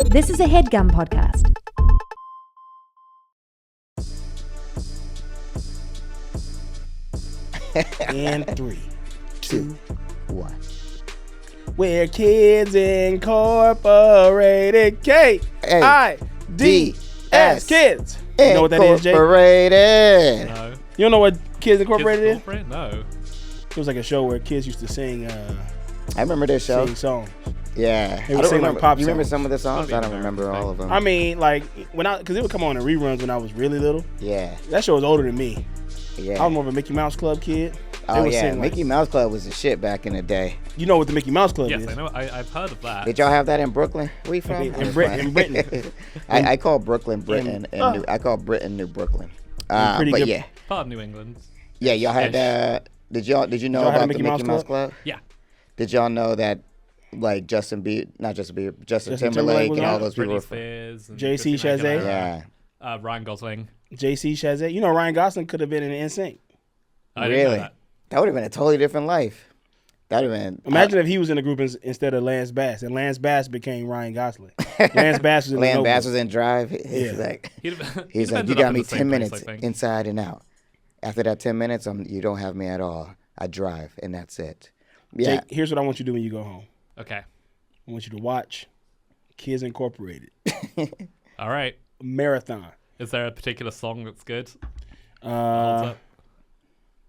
This is a Headgum podcast. And 3, 2, 1. We're Kids Incorporated. K-I-D-S. Kids. You know what that is, Jake? Incorporated. No. You don't know what Kids Incorporated is? No. It was like a show where kids used to sing I remember this show. songs. Yeah. They would sing like pop You remember songs. some of the songs? I don't Probably remember all of them. I mean, like, because it would come on in reruns when I was really little. Yeah. That show was older than me. Yeah. I was more of a Mickey Mouse Club kid. They Oh, would yeah. sing, like- Mickey Mouse Club was the shit back in the day. You know what the Mickey Mouse Club Yes, is? I know. I've heard of that. Did y'all have that in Brooklyn? Where you from? In Britain. I call Brooklyn Britain. I call Britain New Brooklyn. pretty But good- yeah. Part of New England. Yeah, y'all had Did you know y'all have about a Mickey the Mickey Mouse Mouse Club? Yeah. Did y'all know that like Justin Timberlake Timberlake was and on all it? those people Britney were Spears. And JC Christina Chazé? Aguilera, Yeah. Ryan Gosling. JC Chazé. You know Ryan Gosling could have been in NSYNC. I didn't know Really? that. That would have been a totally different life. That would have been. Imagine if he was in the group instead of Lance Bass, and Lance Bass became Ryan Gosling. Lance Bass was in the Lance Notebook. Bass was in Drive. He's Yeah. like, He'd he's have like, you ended up got in me the same 10 place, minutes I think. inside and out. After that 10 minutes, you don't have me at all. I drive, and that's it. Yeah. Jake, here's what I want you to do when you go home. Okay. I want you to watch Kids Incorporated All right. marathon. Is there a particular song that's good?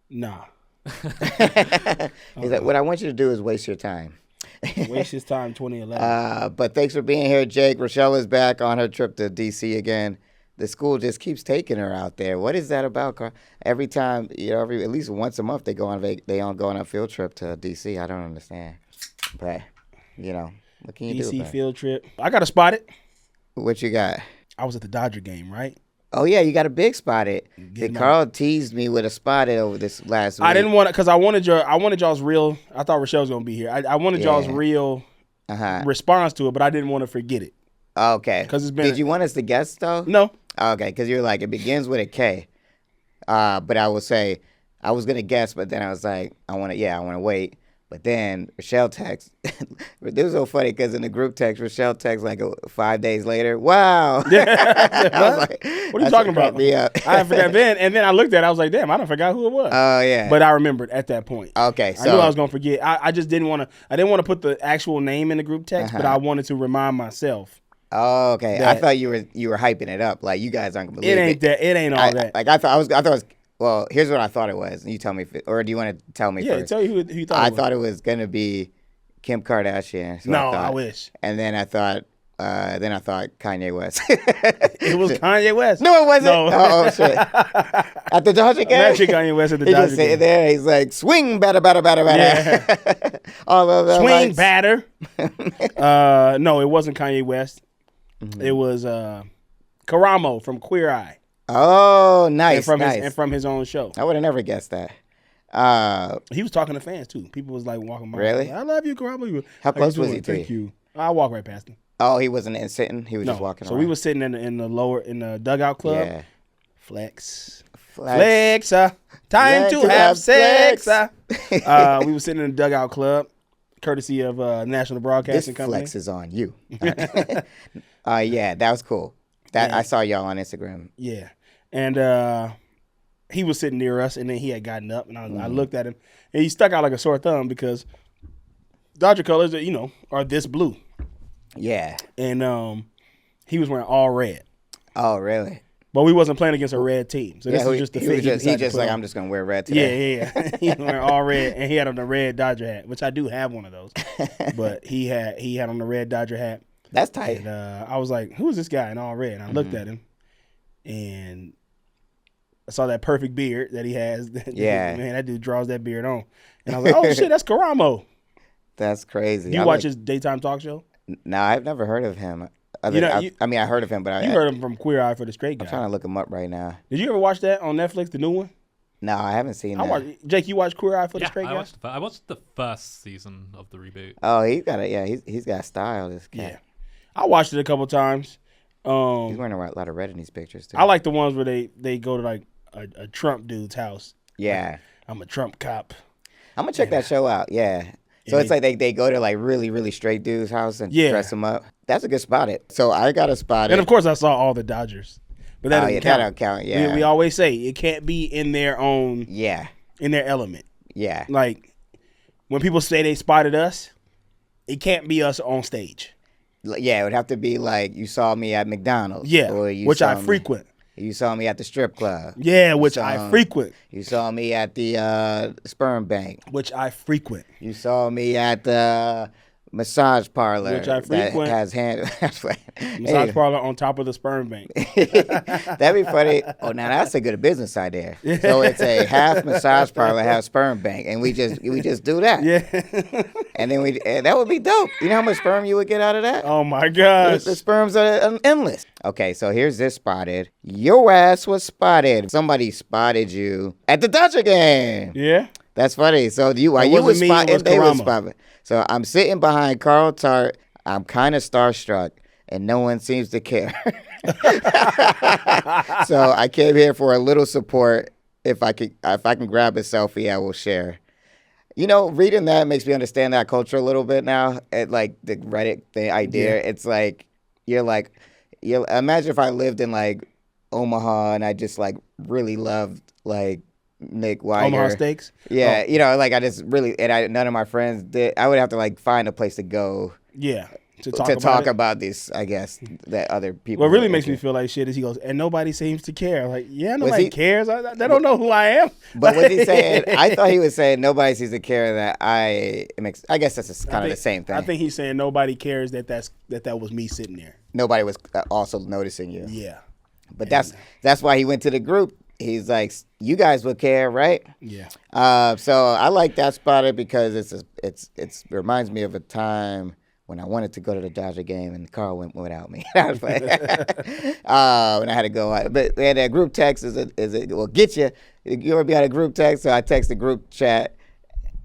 Nah. He's like, what I want you to do is waste your time. Waste his time 2011. But thanks for being here, Jake. Rochelle is back on her trip to D.C. again. The school just keeps taking her out there. What is that about, Carl? Every time, at least once a month they go on a field trip to D.C. I don't understand. But, what can you do DC about it? field trip. I got to spot it. What you got? I was at the Dodger game, right? Oh, yeah, you got a big spot it. Getting Carl teased me with a spot it over this last week. I didn't want to, because I wanted y'all's real. I thought Rochelle was gonna be here. I wanted y'all's real response to it, but I didn't want to forget it. Okay. 'Cause it's been- Did you want us to guess, though? No, Okay, because you're like, it begins with a K. But I will say, I was going to guess, but then I was like, I want to wait. But then Rochelle texts. This was so funny because in the group text, Rochelle texts like 5 days later. Wow. I was like, what are you talking about? Me up. I forgot then, and then I looked at it. I was like, damn, I don't forgot who it was. Oh, yeah. But I remembered at that point. Okay, I knew I was gonna forget. I just didn't want to. I didn't want to put the actual name in the group text, but I wanted to remind myself. Oh, okay. that- I thought you were hyping it up. Like, you guys aren't going to believe It ain't that. It ain't all that. Like, I thought it was, well, here's what I thought it was. You tell me, or do you want to tell me Yeah, first? tell you who you thought. I it was. thought it was going to be Kim Kardashian. So No, thought. I wish. And then I thought Kanye West. It was Kanye West. No, it wasn't. No. Oh, shit. At the Dodger game? Imagine Kanye West at the He Dodger just sitting game. there. He's like, swing, batter. All of the Swing lights. batter. No, it wasn't Kanye West. Mm-hmm. It was Karamo from Queer Eye. Oh, nice. And from his own show. I would have never guessed that. He was talking to fans too. People was like walking by. Really? Like, I love you, Karamo. How close you was doing? he to Thank you? you. I walked right past him. Oh, he wasn't in sitting. He was just walking so around. we was sitting in the dugout club. Yeah. Flex. Flex. Time Like to to have have sex. flex. We were sitting in the dugout club, courtesy of National This Broadcasting Company. flex is on you. Yeah, that was cool. I saw y'all on Instagram. Yeah, and he was sitting near us, and then he had gotten up, and I looked at him, and he stuck out like a sore thumb because Dodger colors, are this blue, Yeah. and he was wearing all red, Oh, really? but we wasn't playing against a red team, so this is just the fit. he decided just to put like, on. I'm just gonna wear red today. Yeah. He was wearing all red, and he had on the red Dodger hat, which I do have one of those, but he had on the red Dodger hat. That's tight. And I was like, who's this guy in all red? And I looked at him, and I saw that perfect beard that he has. Yeah. Man, that dude draws that beard on. And I was like, oh, shit, that's Karamo. That's crazy. Do you watch his daytime talk show? No, I've never heard of him. I heard of him, but You heard him from Queer Eye for the Straight Guy. I'm trying to look him up right now. Did you ever watch that on Netflix, the new one? No, I haven't seen that. Jake, you watched Queer Eye for the Yeah, Straight Guy? I watched the first season of the reboot. Oh, he's got style, this cat. Yeah. I watched it a couple times. He's wearing a lot of red in these pictures, too. I like the ones where they go to like a Trump dude's house. Yeah. I'm a Trump cop. I'm going to check that show out, yeah. So it's like they go to like really, really straight dudes' house and Yeah. dress them up. That's a good spot. So I got a spot. And of course, I saw all the Dodgers, but that doesn't count. That don't count. Yeah. We always say it can't be in their own, Yeah. in their element. Yeah. Like when people say they spotted us, it can't be us on stage. Yeah, it would have to be like you saw me at McDonald's. Yeah, or you which saw I me- frequent. You saw me at the strip club. Yeah, which saw- I frequent. You saw me at the sperm bank. Which I frequent. You saw me at the massage parlor. Which I frequent. That has hand. Massage parlor on top of the sperm bank. That'd be funny. Oh, now that's a good business idea. So it's a half massage parlor, half sperm bank, and we just do that. Yeah. And then that would be dope. You know how much sperm you would get out of that? Oh my gosh. The sperms are endless. Okay, so here's this spotted. Your ass was spotted. Somebody spotted you at the Dodger game. Yeah. That's funny. So you wasn't was me, it spotted. was They was Karama. spotted. So I'm sitting behind Carl Tart. I'm kind of starstruck, and no one seems to care. So I came here for a little support. If I can grab a selfie, I will share. You know, reading that makes me understand that culture a little bit now. Like the Reddit idea. Yeah. It's like you're imagine if I lived in like Omaha and I just like really loved like Nick Weiger. Omaha Steaks. Yeah, Oh. you know, like I just really, and none of my friends did. I would have to like find a place to go Yeah. To to talk talk about it. about this, I guess, that other people. What really were makes me into. feel like shit is he goes, and nobody seems to care. Like, yeah, Was nobody he- cares. They don't know who I am. But was he saying? I thought he was saying nobody seems to care that I guess that's kind of the same thing. I think he's saying nobody cares that that was me sitting there. Nobody was also noticing you. Yeah. But that's why he went to the group. He's like, you guys would care, right? Yeah. So I like that spotted because it reminds me of a time when I wanted to go to the Dodger game and Carl went without me. That was funny. And I had to go out. But that group text will get you. You ever be on a group text? So I text the group chat.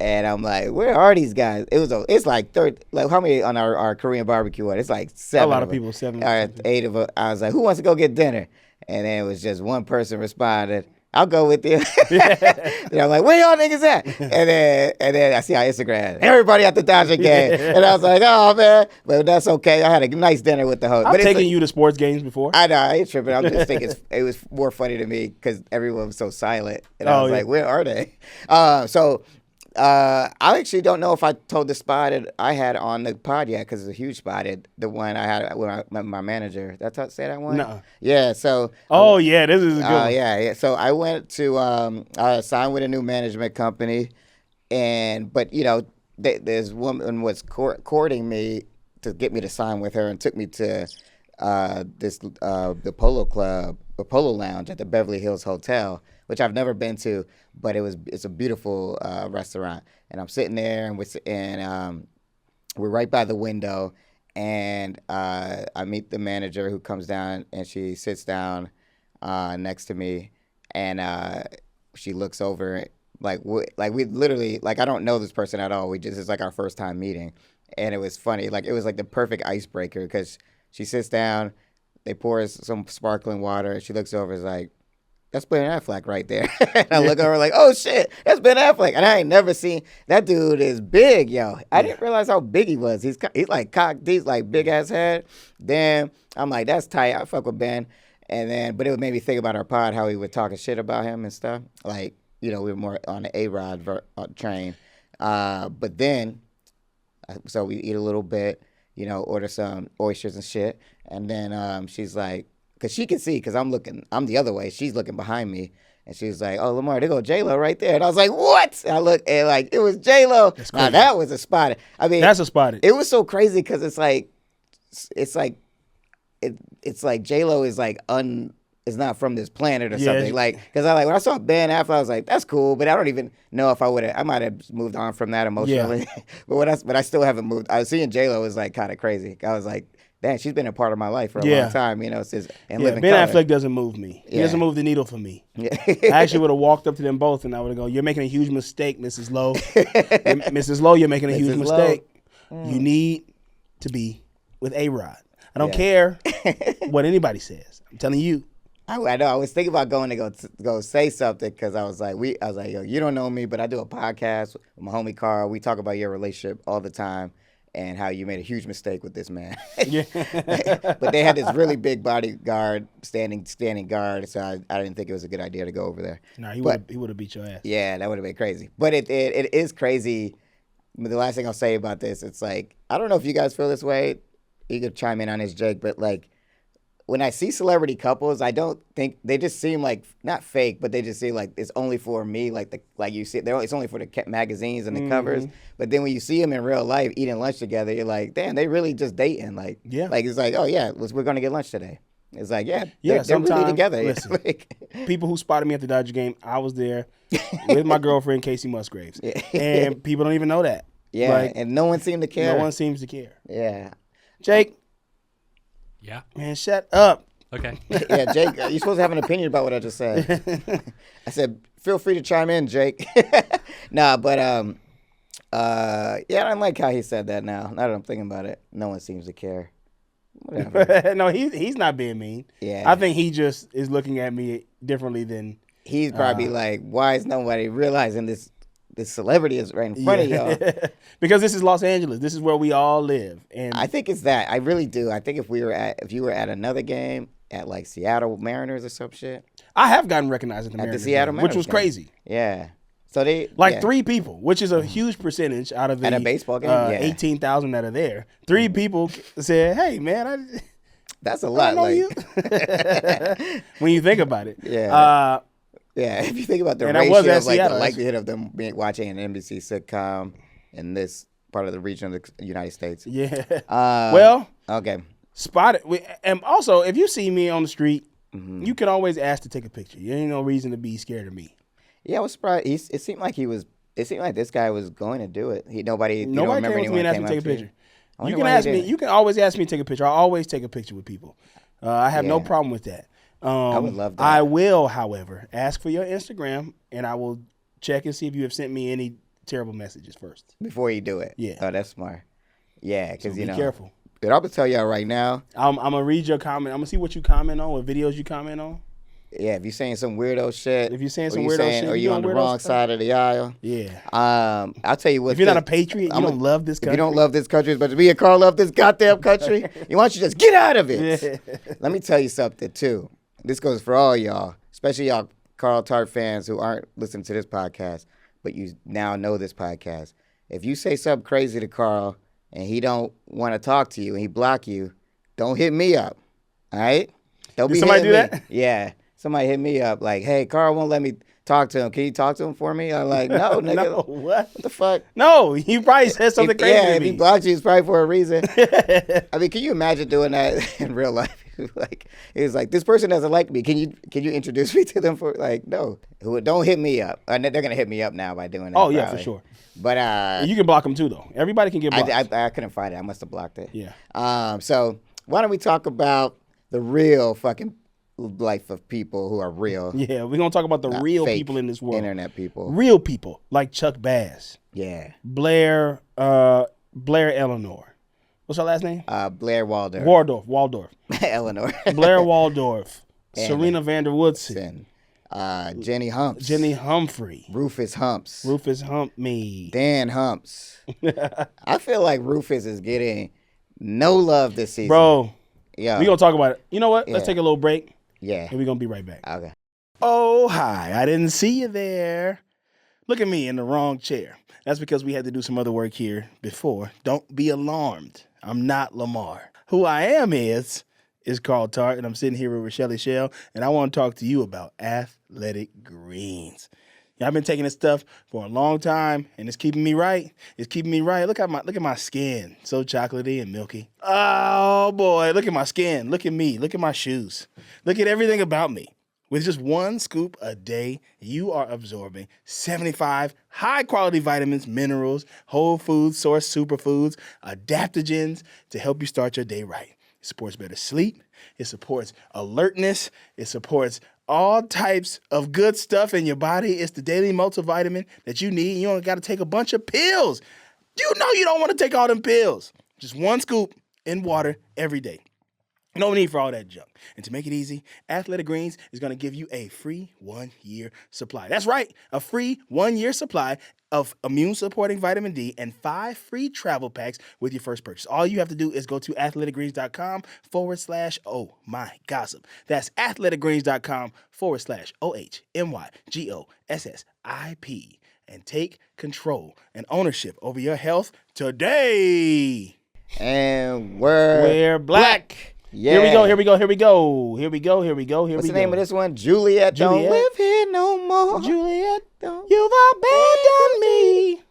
And I'm like, where are these guys? It's like 30, like how many on our Korean barbecue one? It's like 7. A lot of them. people, 7. All right, 8 of us. I was like, who wants to go get dinner? And then it was just one person responded, I'll go with you. And I'm like, where y'all niggas at? And then I see on Instagram, everybody at the Dodger game. And I was like, oh man, but that's okay. I had a nice dinner with the host. I've But it's taken like- you to sports games before. I know, I ain't tripping. I'm just thinking it was more funny to me because everyone was so silent. And I Oh, was yeah. like, where are they? I actually don't know if I told the spotted I had on the pod yet because it's a huge spotted. The one I had when I met my manager. That's how I say that one? Nuh-uh. Yeah, so. Oh, yeah, this is a good one. Yeah. So I went to I signed with a new management company, but you know, this woman was courting me to get me to sign with her and took me to the Polo Club, or Polo Lounge at the Beverly Hills Hotel, which I've never been to, but it's a beautiful restaurant. And I'm sitting there and we're right by the window, and I meet the manager who comes down and she sits down next to me, and she looks over like we literally, like, I don't know this person at all. It's like our first time meeting, and it was funny. Like, it was like the perfect icebreaker because she sits down, they pour us some sparkling water, and she looks over, is like, that's Ben Affleck right there. And I look over like, oh shit, that's Ben Affleck. And I ain't never seen, that dude is big, yo. I didn't realize how big he was. He's like cocked, he's like big ass head. Then I'm like, that's tight. I fuck with Ben. And then, but it made me think about our pod, how we were talking shit about him and stuff. Like, you know, we were more on the A-Rod train. But then, so we eat a little bit, you know, order some oysters and shit. And then she's like, because she can see, because I'm the other way. She's looking behind me. And she was like, oh, Lamar, there go J-Lo right there. And I was like, what? And I looked, and like, it was J-Lo. Now, that was a spot. I mean, That's a spotted. it was so crazy because it's like J-Lo is like is not from this planet or Yeah, something. Like, because when I saw Ben Affleck, I was like, that's cool, but I don't even know if I might have moved on from that emotionally. Yeah. but I still haven't moved. I was seeing J-Lo was like kind of crazy. I was like, damn, she's been a part of my life for a long time, you know, since and Yeah, living Ben color. Affleck doesn't move me. He Yeah. doesn't move the needle for me. Yeah. I actually would have walked up to them both and I would have gone, you're making a huge mistake, Mrs. Lowe. Mrs. Lowe, you're making a huge Mrs. Lowe. mistake. You need to be with A-Rod. I don't care what anybody says. I'm telling you, I know. I was thinking about going to go say something because I was like, yo, you don't know me, but I do a podcast with my homie Carl. We talk about your relationship all the time and how you made a huge mistake with this man. Yeah. But they had this really big bodyguard standing guard, so I didn't think it was a good idea to go over there. Nah, he would have beat your ass. Yeah, that would have been crazy. But it is crazy. The last thing I'll say about this, it's like, I don't know if you guys feel this way. You could chime in on this, Jake, but like, when I see celebrity couples, I don't think they just seem like not fake, but they just seem like it's only for me. Like you see, it's only for the magazines and the covers. But then when you see them in real life eating lunch together, you're like, damn, they really just dating. Like, Yeah. like it's like, oh yeah, we're gonna get lunch today. It's like, yeah, they're sometimes really together. Listen, Like, people who spotted me at the Dodger game, I was there with my girlfriend Casey Musgraves, and people don't even know that. yeah, Like, and no one seemed to care. no one seems to care. Yeah, Jake, Yeah. man, shut up. Okay. yeah, Jake, you're supposed to have an opinion about what I just said. I said, feel free to chime in, Jake. Nah, but yeah, I don't like how he said that now. Now that I'm thinking about it, no one seems to care. Whatever. No, he's not being mean. Yeah. I think he just is looking at me differently than. He's probably like, why is nobody realizing this celebrity is right in front of y'all? Because this is Los Angeles. This is where we all live, and I think it's that. I really do. I think if you were at another game at like Seattle Mariners or some shit. I have gotten recognized at the At the Mariners Seattle game, which Mariners was game. crazy. Yeah. So they Like yeah. 3 people, which is a huge percentage out of the At a baseball game? Yeah. 18,000 that are there. 3 people said, "Hey, man, That's a I lot. know Like, you." When you think about it, Yeah. yeah, if you think about the And I was ratio at of like Seattle. the likelihood of them watching an NBC sitcom in this part of the region of the United States. yeah. Well, okay. Spot it. And also, if you see me on the street, Mm-hmm. you can always ask to take a picture. You ain't no reason to be scared of me. Yeah, I was surprised. It seemed like this guy was going to do it. Nobody you don't Nobody remember came up to me and anyone asked me to came take a up to you? picture. I wonder You can why he ask me. didn't. You can always ask me to take a picture. I always take a picture with people. I have no Yeah. problem with that. I would love that. I will, however, ask for your Instagram, and I will check and see if you have sent me any terrible messages first. Before you do it. Yeah. Oh, that's smart. Yeah, because Be careful. But I'm gonna tell y'all right now. I'm gonna read your comment. I'm gonna see what you comment on, what videos you comment on. Yeah, if you're saying some weirdo shit, If you're saying or some you weirdo shit, or you you on the doing weirdo wrong stuff? side of the aisle. Yeah. I'll tell you what. If you're not a patriot, you I'm don't love this If country. you don't love this country as much as me and Carl love this goddamn country, why don't you just get out of it? Yeah. Let me tell you something too. This goes for all y'all, especially y'all Carl Tart fans who aren't listening to this podcast, but you now know this podcast. If you say something crazy to Carl and he don't want to talk to you and he block you, don't hit me up. All right? Don't Did be somebody hitting do me. that? Yeah. Somebody hit me up like, hey, Carl won't let me talk to him. Can you talk to him for me? I'm like, no, nigga. No, what? What the fuck? No, you probably said something crazy Yeah, to if me. he blocked you, it's probably for a reason. I mean, can you imagine doing that in real life? Like, it's like, this person doesn't like me. Can you introduce me to them for like, no, don't hit me up. They're gonna hit me up now by doing that. Oh, yeah, probably. for sure. But You can block them too, though. Everybody can get blocked. I couldn't find it. I must have blocked it. Yeah. So why don't we talk about the real fucking life of people who are real? Yeah, we're gonna talk about the not real fake people in this world. internet people. Real people like Chuck Bass, Yeah. Blair Eleanor. What's her last name? Blair Waldorf. Waldorf. Eleanor. Blair Waldorf. Anna. Serena Vanderwoodson. Jenny Humps. Jenny Humphrey. Rufus Humps. Rufus Hump Me. Dan Humps. I feel like Rufus is getting no love this season. Bro, yeah. we're gonna talk about it. You know what? Let's Yeah. take a little break Yeah. and we're gonna be right back. Okay. Oh, hi. I didn't see you there. Look at me in the wrong chair. That's because we had to do some other work here before. Don't be alarmed. I'm not Lamar. Who I am is Carl Tart, and I'm sitting here with Rochelle Shell, and I want to talk to you about athletic greens. Yeah, I've been taking this stuff for a long time, and it's keeping me right. It's keeping me right. Look at my skin, so chocolatey and milky. Oh boy, look at my skin. Look at me. Look at my shoes. Look at everything about me. With just 1 scoop a day, you are absorbing 75 high-quality vitamins, minerals, whole food source superfoods, adaptogens to help you start your day right. It supports better sleep. It supports alertness. It supports all types of good stuff in your body. It's the daily multivitamin that you need. You don't got to take a bunch of pills. You know you don't want to take all them pills. Just 1 scoop in water every day. No need for all that junk. And to make it easy, Athletic Greens is going to give you a free 1-year supply. That's right, a free 1-year supply of immune-supporting vitamin D and 5 free travel packs with your first purchase. All you have to do is go to athleticgreens.com/oh my gossip. That's athleticgreens.com/OHMYGOSSIP and take control and ownership over your health today. And We're black. Yeah. Here we go. What's the name of this one? Juliet don't live here no more. Juliet, Don't. you've abandoned me.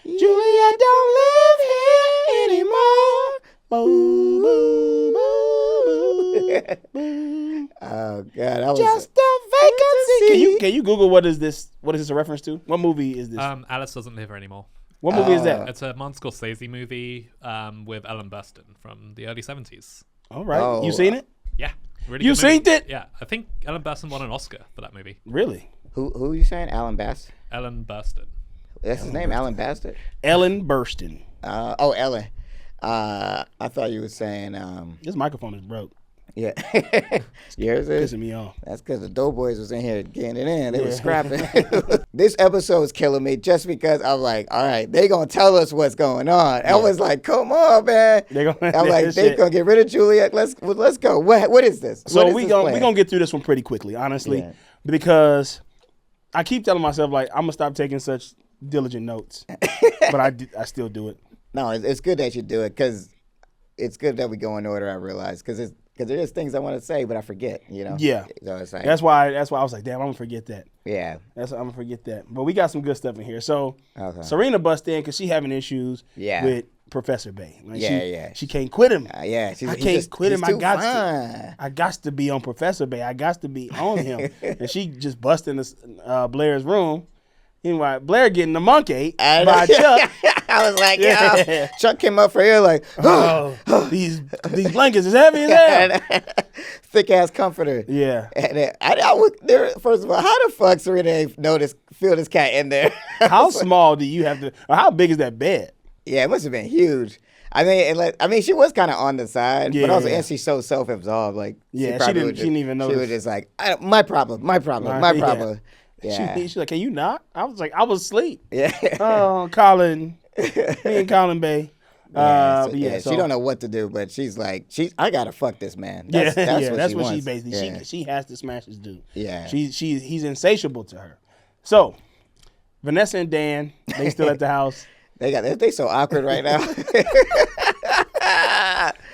Juliet don't live here anymore. Boo, boo, boo, boo. Oh God, I was Just a vacancy. Can you Google what is this a reference to? What movie is this? Alice Doesn't Live Here Anymore. What movie is that? It's a Martin Scorsese movie with Ellen Burstyn from the early 70s. All right. Oh. You seen it? Yeah. Really You good movie. seen it? Yeah. I think Ellen Burstyn won an Oscar for that movie. Really? Who are you saying? Alan Bass? Ellen Burstyn. That's his name, Alan Bastard. Ellen Burstyn. Ellen. I thought you were saying This microphone is broke. yeah. Yours is? Pissing me off. That's because the Doughboys was in here getting it in. They were scrapping. This episode is killing me just because I'm like, all right, they gonna tell us what's going on. I was like, come on, man. I'm like, they gonna get rid of Juliet. Let's go. What is this? So we gonna get through this one pretty quickly, honestly, because I keep telling myself like I'm gonna stop taking such diligent notes, but I still do it. No, it's good that you do it because it's good that we go in order. I realize because there is things I want to say, but I forget. You know. Yeah. So it's like, That's why I was like, damn, I'm gonna forget that. yeah. I'm gonna forget that. But we got some good stuff in here. So Okay. Serena bust in because she having issues Yeah. with Professor Bay. Like Yeah. She can't quit him. Yeah. I can't quit him. He's too fine. I got to be on Professor Bay. I got to be on him. And she just bust in Blair's room. Anyway, Blair getting the monkey by Chuck. I was like, Yeah. yo. Chuck came up for here like, Oh, these blankets is heavy as hell. thick ass comforter. Yeah. And I would there. First of all, how the fuck Serena ain't feel this cat in there? How small do you have to? Or how big is that bed? Yeah, it must have been huge. I mean, she was kind of on the side, but also, and she's so self-absorbed. Like, Yeah, she didn't even know. She was just like, my problem. Yeah. Yeah. She's like, can you not? I was like, I was asleep. Yeah. Oh, Colin. Me and Colin Bay. So So she don't know what to do, but she's like, I gotta fuck this man. That's That's what what she wants. basically Yeah. she has to smash this dude. Yeah. He's insatiable to her. So Vanessa and Dan, they still at the house. They so awkward right now.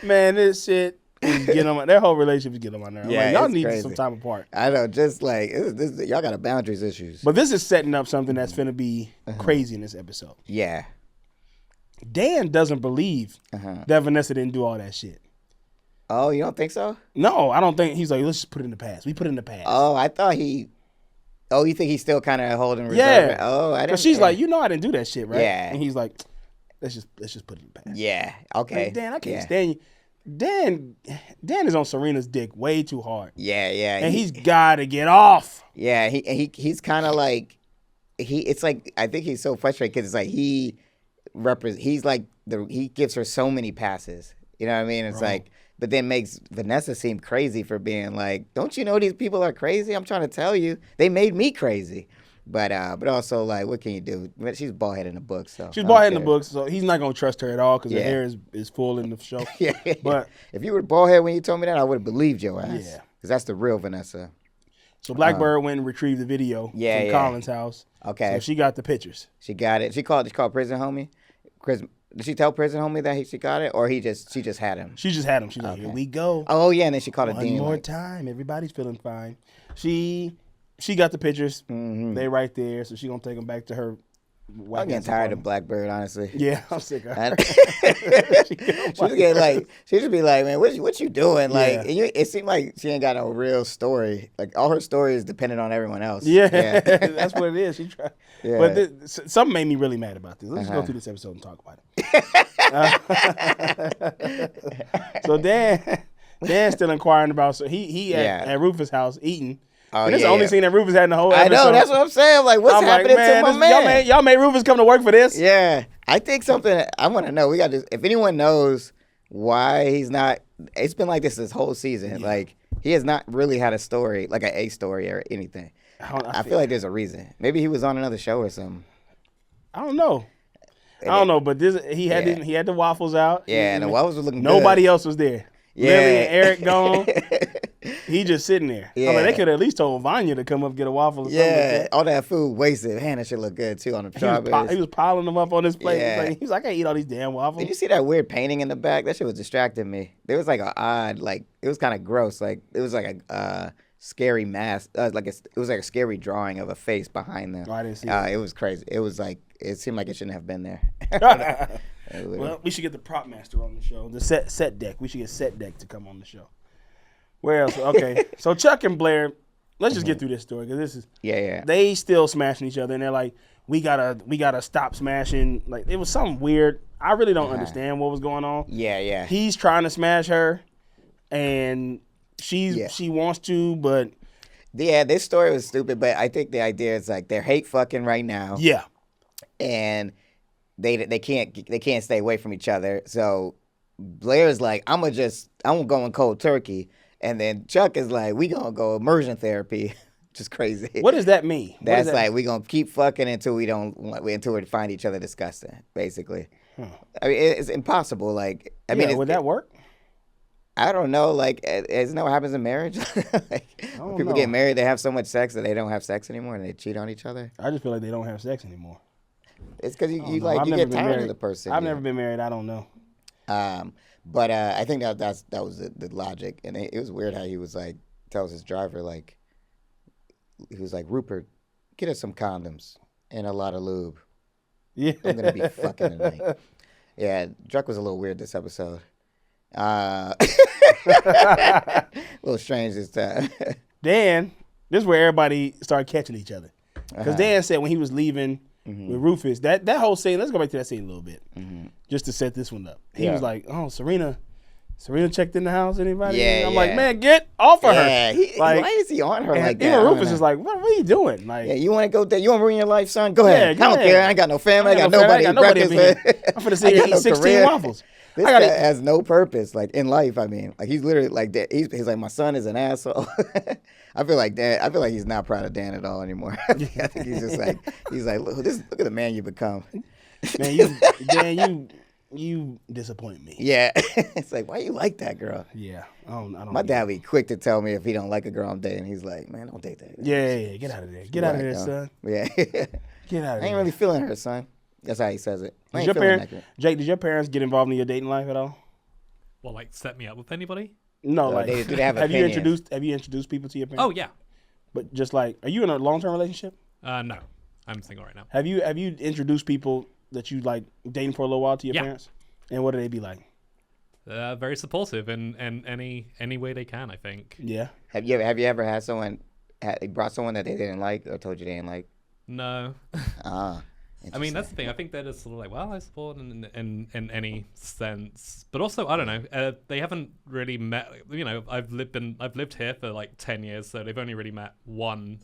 Man, this shit is getting on their whole relationship is getting on my nerves. Yeah, Like, y'all it's need crazy. some time apart. I know, just like y'all got a boundaries issues. But this is setting up something that's finna be crazy in this episode. Yeah. Dan doesn't believe that Vanessa didn't do all that shit. Oh, you don't think so? No, I don't think. He's like, let's just put it in the past. We put it in the past. Oh, I thought he. Oh, you think he's still kind of holding reserve? Yeah. Oh, I didn't. Because she's like, you know, I didn't do that shit, right? Yeah. And he's like, let's just put it in the past. Yeah. Okay. Like, Dan, I can't Yeah. stand you. Dan is on Serena's dick way too hard, Yeah. and he's got to get off. Yeah. He's kind of like It's like I think he's so frustrated because it's like he gives her so many passes. You know what I mean? It's like, but then makes Vanessa seem crazy for being like, don't you know these people are crazy? I'm trying to tell you, they made me crazy. But also like, what can you do? She's bald head in the book, so She's bald head in the book, so he's not gonna trust her at all because her Yeah. hair is full in the show. Yeah. But if you were bald head when you told me that, I would have believed your ass. Yeah. Because that's the real Vanessa. so Blackbird went and retrieved the video from Colin's house. Okay. So she got the pictures. She got it. She called prison homie. Did she tell prison homie that she got it, or she just had him? She just had him. She's like, here we go. Oh yeah, and then she called it One Dean. more like, time. Everybody's feeling fine. She got the pictures. Mm-hmm. They right there, so she gonna take them back to her. I'm getting tired of Blackbird, honestly. Yeah, I'm sick of I- her. she just be like, man, what you doing? Like, and it seemed like she ain't got no real story. Like all her story is dependent on everyone else. Yeah, that's what it is. She tried. Yeah. But something made me really mad about this. Let's just go through this episode and talk about it. So Dan's still inquiring about. So he at Rufus' house eating. Oh, and this is the only scene that Rufus had in the whole episode. I know, that's what I'm saying. Like, what's happening to my man? Y'all made Rufus come to work for this? Yeah, I think something. I want to know. We got this. If anyone knows why he's not. It's been like this whole season. Yeah. Like he has not really had a story, like an A story or anything. I feel like there's a reason. Maybe he was on another show or something. I don't know. But he had the waffles out. Yeah, and the waffles were looking Nobody good. else was there. Yeah. Lily and Eric gone. He just sitting there. Yeah. I mean, they could have at least told Vanya to come up get a waffle or something. Yeah, all that food wasted. Man, that shit look good too on the strawberries. He was piling them up on his plate. Yeah. He was like, I can't eat all these damn waffles. Did you see that weird painting in the back? That shit was distracting me. There was like an odd, like it was kind of gross. Like it was like a scary mask. It was like a scary drawing of a face behind them. Oh, I didn't see it. It was crazy. It was like it seemed like it shouldn't have been there. Well, we should get the prop master on the show. The set deck. We should get set deck to come on the show. Where else? Okay, so Chuck and Blair. Let's just get through this story because this is They still smashing each other, and they're like, we gotta stop smashing. Like it was something weird. I really don't understand what was going on. Yeah. He's trying to smash her, and she wants to, but this story was stupid. But I think the idea is like they're hate fucking right now. Yeah, and they can't stay away from each other. So Blair's like, I'm going cold turkey. And then Chuck is like, we gonna go immersion therapy, which is crazy. What does that mean? That's like we gonna keep fucking until we find each other disgusting, basically. I mean, it's impossible. Like, I mean, would that work? I don't know. Like, isn't that what happens in marriage? Like, when people get married, they have so much sex that they don't have sex anymore and they cheat on each other. I just feel like they don't have sex anymore. It's because you get tired of the person. I've never been married. I don't know. But I think that was the logic, and it was weird how he was like tells his driver like he was like, Rupert, get us some condoms and a lot of lube. Yeah, I'm gonna be fucking tonight. Yeah, Druck was a little weird this episode. A little strange this time. Dan, this is where everybody started catching each other because Dan said when he was leaving. With Rufus, that whole scene. Let's go back to that scene a little bit, just to set this one up. He was like, "Oh, Serena checked in the house. Anybody?" Yeah, I'm like, "Man, get off of her!" Like, why is he on her like that? Even Rufus is like, "What are you doing?" Like, you want to go there? You want to ruin your life, son? Go ahead. I don't care. I ain't got no family. I got nobody. I'm finna sit here and eat 16 waffles. This guy has no purpose, like in life. I mean, like he's literally like that. He's like, my son is an asshole. I feel like he's not proud of Dan at all anymore. I think he's just like look at the man you become. Man, Dan, you disappoint me. Yeah, it's like, why you like that girl? Yeah, I don't. My dad be quick to tell me if he don't like a girl I'm dating. He's like, man, don't date that. Yeah, get out of there. Get out of there, son. Yeah, get out of there. I ain't really feeling her, son. That's how he says it. Jake, did your parents get involved in your dating life at all? Well, like set me up with anybody? No, like do they have you introduced people to your parents? Oh yeah. But just like, are you in a long-term relationship? No, I'm single right now. Have you introduced people that you like dating for a little while to your parents? And what do they be like? Very supportive in any way they can, I think. Yeah. Have you ever had someone brought someone that they didn't like or told you they didn't like? No. I mean, that's the thing. I think they're just sort of like, well, I support in any sense, but also I don't know. They haven't really met. You know, I've lived here for like 10 years, so they've only really met one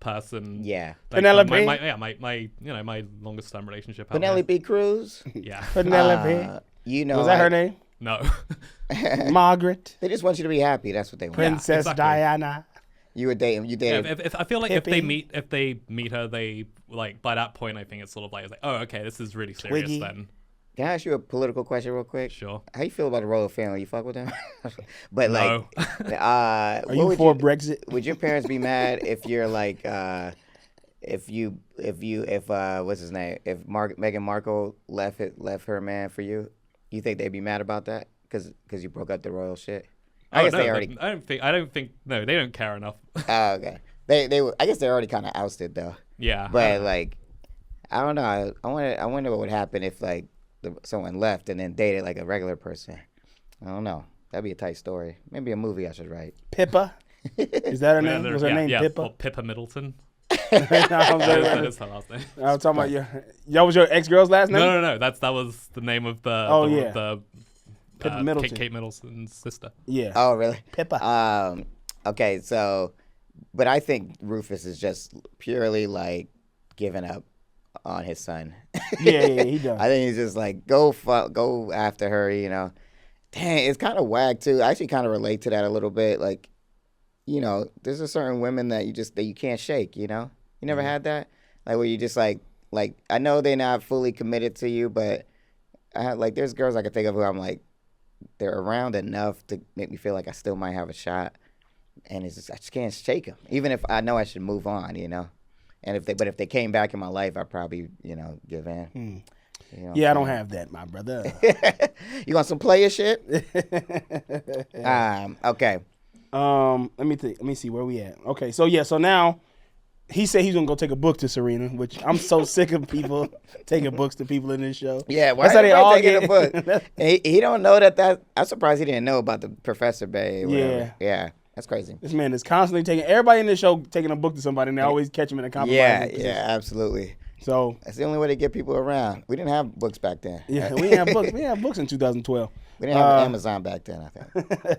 person. Yeah, like Penelope. My longest term relationship. Penelope Cruz. Yeah, Penelope. Was that her name? No. Margaret. They just want you to be happy. That's what they want. Princess exactly. Diana. You would date him. You date him. I feel like Pippi. if they meet her, they like by that point. I think it's sort of like oh, okay, this is really serious Twiggy. then. Can I ask you a political question real quick? Sure. How you feel about the royal family? You fuck with them? But No. Are you for Brexit? Would your parents be mad if you're like if what's his name? If Meghan Markle left her man for you? You think they'd be mad about that? Because you broke up the royal shit. I guess they already. I don't think. No, they don't care enough. Oh, okay. They I guess they're already kind of ousted though. Yeah. But like, I don't know. I wonder what would happen if like someone left and then dated like a regular person. I don't know. That'd be a tight story. Maybe a movie I should write. Pippa. Is that her name? Was her name Pippa? Well, Pippa Middleton. That is her last name. I was talking about that was your ex-girl's last name? No. That was the name of the Pippa Middleton. Kate Middleton's sister. Yeah. Oh, really? Pippa. Okay, so, but I think Rufus is just purely like giving up on his son. Yeah, he does. I think he's just like go after her, you know. Dang, it's kind of whack too. I actually kind of relate to that a little bit. Like, you know, there's a certain women that you can't shake. You know, you never had that, like where you just like I know they're not fully committed to you, but there's girls I can think of who I'm like, they're around enough to make me feel like I still might have a shot, and it's just I just can't shake them, even if I know I should move on. You know, and if they came back in my life, I'd probably give in. You know yeah, I don't have that, my brother. You want some player shit? Okay. Let me see where we at. Okay, so now he said he's gonna go take a book to Serena, which I'm so sick of people taking books to people in this show. Yeah, why that's how they all taking get a book? he don't know that. I'm surprised he didn't know about the Professor Bay. Yeah, that's crazy. This man is constantly taking everybody in this show taking a book to somebody, and they always catch him in a compromise. Yeah, absolutely. So that's the only way to get people around. We didn't have books back then. Yeah, we didn't have books. We didn't have books in 2012. We didn't have Amazon back then, I think.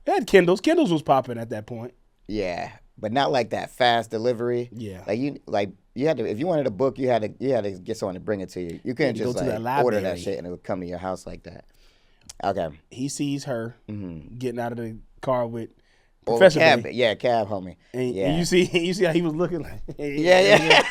They had Kindles. Kindles was popping at that point. Yeah, but not like that fast delivery. Yeah, you had to, if you wanted a book, you had to get someone to bring it to you. You couldn't just order that shit and it would come to your house like that. Okay. He sees her getting out of the car with Oh, Professor cab, Bay. yeah, cab homie. And yeah. you see how he was looking like. Yeah.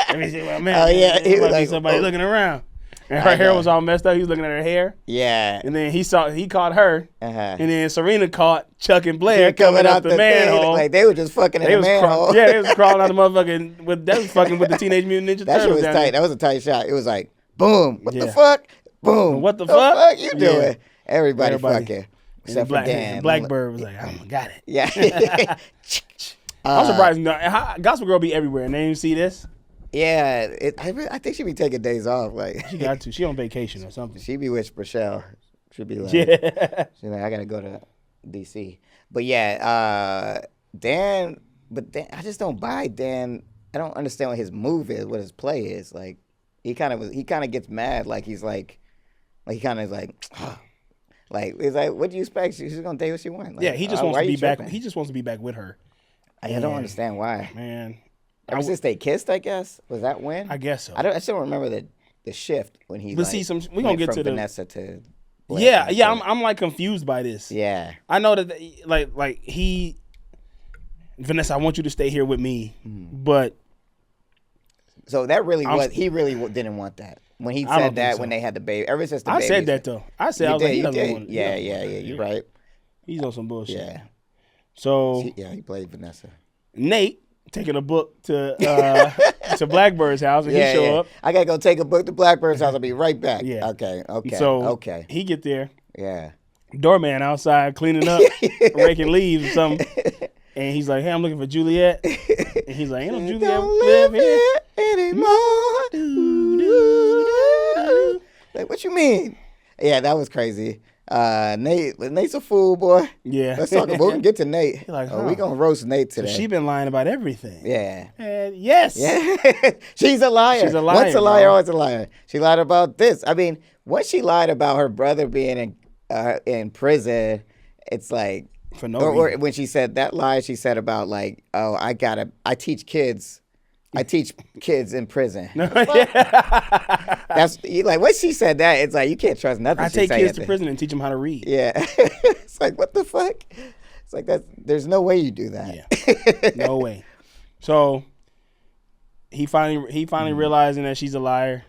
Let me see what man. Oh yeah, he was like somebody looking around. And her hair was all messed up. He was looking at her hair. Yeah. And then he caught her. Uh-huh. And then Serena caught Chuck and Blair coming out the manhole. Like they were just fucking in the manhole. Yeah, they was crawling out the motherfucking. That was fucking with the Teenage Mutant Ninja Turtles. That shit was tight. That was a tight shot. It was like, boom. What the fuck? Boom. What the fuck? You doing? Everybody fucking. Except for Dan. Blackbird was like, oh, got it. Yeah. I'm surprised. Gospel Girl be everywhere, and they didn't see this. Yeah, I think she be taking days off. Like she got to. She on vacation or something. She be with Rochelle. She be like, yeah. She's like, I gotta go to DC. But yeah, Dan. But Dan, I just don't buy Dan. I don't understand what his move is, what his play is. Like he kind of gets mad. Like he's like he kind of is like. Like it's like, what do you expect? She's gonna date what she wants. Like, yeah, he just wants to be back. He just wants to be back with her. I don't understand why. Man, ever since they kissed, I guess was that when? I guess so. I still remember the shift when he. But see, we gonna get to Vanessa to. Blair, yeah. I'm like confused by this. Yeah, I know that like he. Vanessa, I want you to stay here with me, but. So that really he really didn't want that. When he said that, when they had the baby, ever since the baby. I said that though. I said, I was like, he doesn't want. Yeah, you're right. He's on some bullshit. Yeah. So. He played Vanessa. Nate taking a book to to Blackbird's house, and he show up. I gotta go take a book to Blackbird's house. I'll be right back. Yeah. Okay. So he get there. Yeah. Doorman outside cleaning up, raking leaves or something. And he's like, hey, I'm looking for Juliet. And he's like, ain't no Juliet live here anymore. Like, what you mean? Yeah, that was crazy. Nate's a fool, boy. Yeah. Let's talk about we can get to Nate. Like, we gonna roast Nate today. So she been lying about everything. Yeah. Yes. Yeah. She's a liar. She's a liar. Once a liar, always a liar. She lied about this. I mean, once she lied about her brother being in prison, it's like for no or reason. When she said that lie, she said about like, oh, I teach kids in prison. That's like when she said that, it's like you can't trust nothing. I take kids to prison and teach them how to read. Yeah. It's like, what the fuck? It's like there's no way you do that. Yeah. No way. So he finally realizing that she's a liar.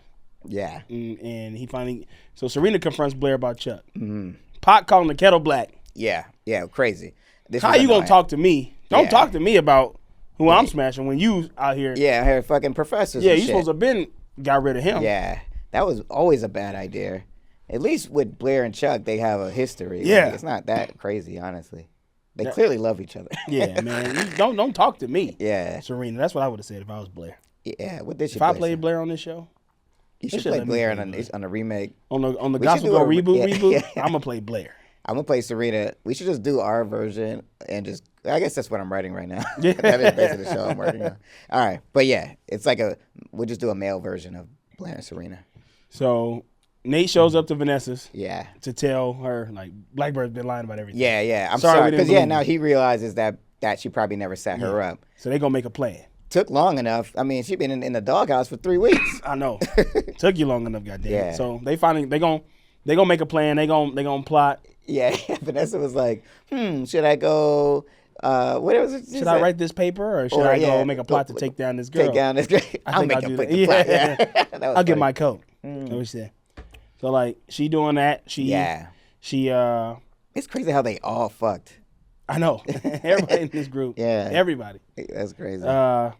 Yeah. And so Serena confronts Blair about Chuck. Mm-hmm. Pot calling the kettle black. Yeah, crazy. How you gonna talk to me? Don't talk to me about who I'm smashing when you out here. Yeah, her fucking professors. Yeah, you supposed to have been got rid of him. Yeah, that was always a bad idea. At least with Blair and Chuck, they have a history. Yeah, like, it's not that crazy, honestly. They clearly love each other. Yeah, man. You don't talk to me. Yeah, Serena. That's what I would have said if I was Blair. Yeah, what did she? If I played Blair on this show, you should play Blair on a remake. On the Gospel Girl reboot. Yeah. I'm gonna play Blair. I'm gonna play Serena. We should just do our version and just. I guess that's what I'm writing right now. Yeah. That is basically the show I'm working on. All right, but yeah, it's like we'll just do a male version of Blair and Serena. So Nate shows up to Vanessa's. Yeah. To tell her like Blackbird's been lying about everything. Yeah. I'm sorry because now he realizes that she probably never set her up. So they gonna make a plan. Took long enough. I mean, she been in the doghouse for 3 weeks. I know. Took you long enough, goddamn. Yeah. So they gonna make a plan. They gonna plot. Yeah, Vanessa was like, should I go? What was it? Should I write this paper or should I go make a plot to take down this girl? Take down this girl. I'll make a plot. Yeah. I'll get my coat. That's what she said. So like she doing that. She It's crazy how they all fucked. I know. Everybody in this group. Yeah. Everybody. That's crazy. So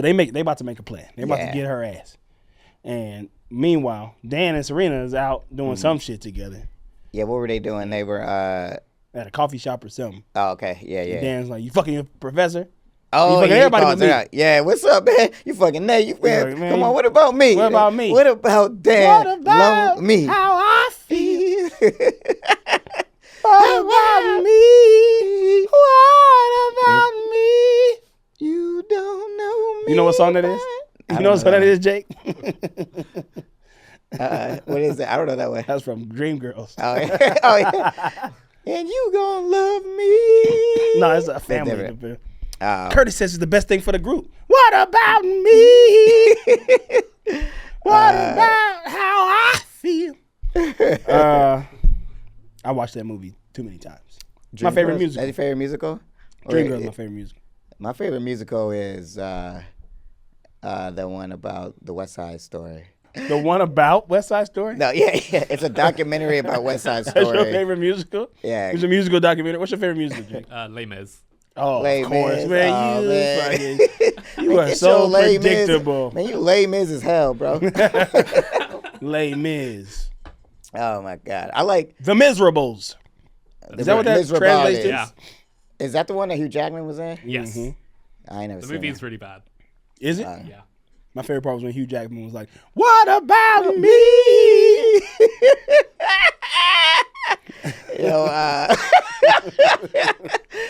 they about to make a plan. They're about to get her ass. And meanwhile, Dan and Serena is out doing some shit together. Yeah, what were they doing? They were at a coffee shop or something. Oh, okay. Yeah. And Dan's like, you fucking your professor? Oh, you fucking everybody but me. Yeah, what's up, man? You fucking Nate. You man. Come on, what about me? What about me? What about Dan? What about me? How I feel? What about me? What about me? You don't know me. You know what song that is? You know what song that is, Jake? What is that? I don't know that one. That's from Dreamgirls. Oh, yeah. Oh, yeah. And you gonna love me. No, it's a family. Oh. Curtis says it's the best thing for the group. What about me? What about how I feel? I watched that movie too many times. My favorite musical. That's your favorite musical? Dreamgirls is my favorite musical. My favorite musical is the one about the West Side Story. The one about West Side Story? No, yeah. It's a documentary about West Side Story. That's your favorite musical? Yeah. It's a musical documentary. What's your favorite musical, Jake? Les Mis. Oh, Les of course, Mis. man. Oh, Man. You Man, are get so your Les Mis. predictable. Man, you Les Mis as hell, bro. Les Mis. Oh, my God. I like... The Miserables. Is that what that translates to? Yeah. Is that the one that Hugh Jackman was in? Yes. I ain't never The seen movie it. is really bad. Is it? Yeah. My favorite part was when Hugh Jackman was like, "What about me?" Yo,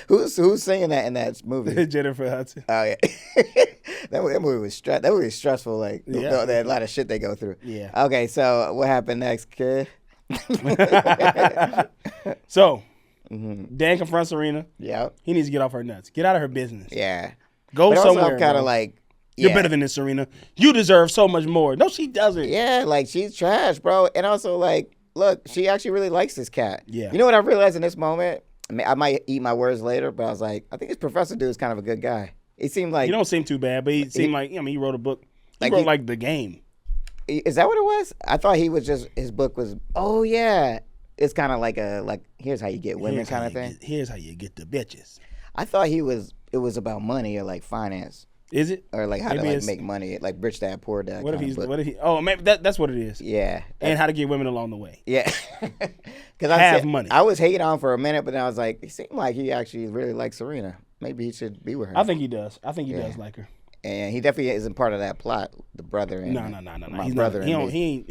who's singing that in that movie? Jennifer Hudson. Oh yeah, that movie was stressful. Like Yeah. a lot of shit they go through. Yeah. Okay, so what happened next, kid? So, Dan confronts Serena. Yep. He needs to get off her nuts. Get out of her business. Yeah. Go But also, somewhere. I'm kind bro. of like, You're better than this, Serena. You deserve so much more. No, she doesn't. yeah, like she's trash, bro. And also, like, look, she actually really likes this cat. Yeah. You know what I realized in this moment? I mean, I might eat my words later, but I was like, I think this professor dude is kind of a good guy. He seemed like He don't seem too bad, but he seemed like, he wrote a book. He Like wrote like The Game. Is that what it was? I thought he was just his book was. Oh yeah, it's kind of like here's how you get women kind of thing. Here's how you get the bitches. I thought it was about money or like finance Is it? or like how Maybe to like it's- make money, like rich dad poor dad. What if kinda he's? book. What if he? Oh, maybe that's what it is. Yeah, And how to get women along the way. yeah. Because Have money. I was hating on him for a minute, but then I was like, it seemed like he actually really likes Serena. Maybe he should be with her. I think he does. I think he does like her. And he definitely isn't part of that plot. The brother and No. my He's brother not. He and me.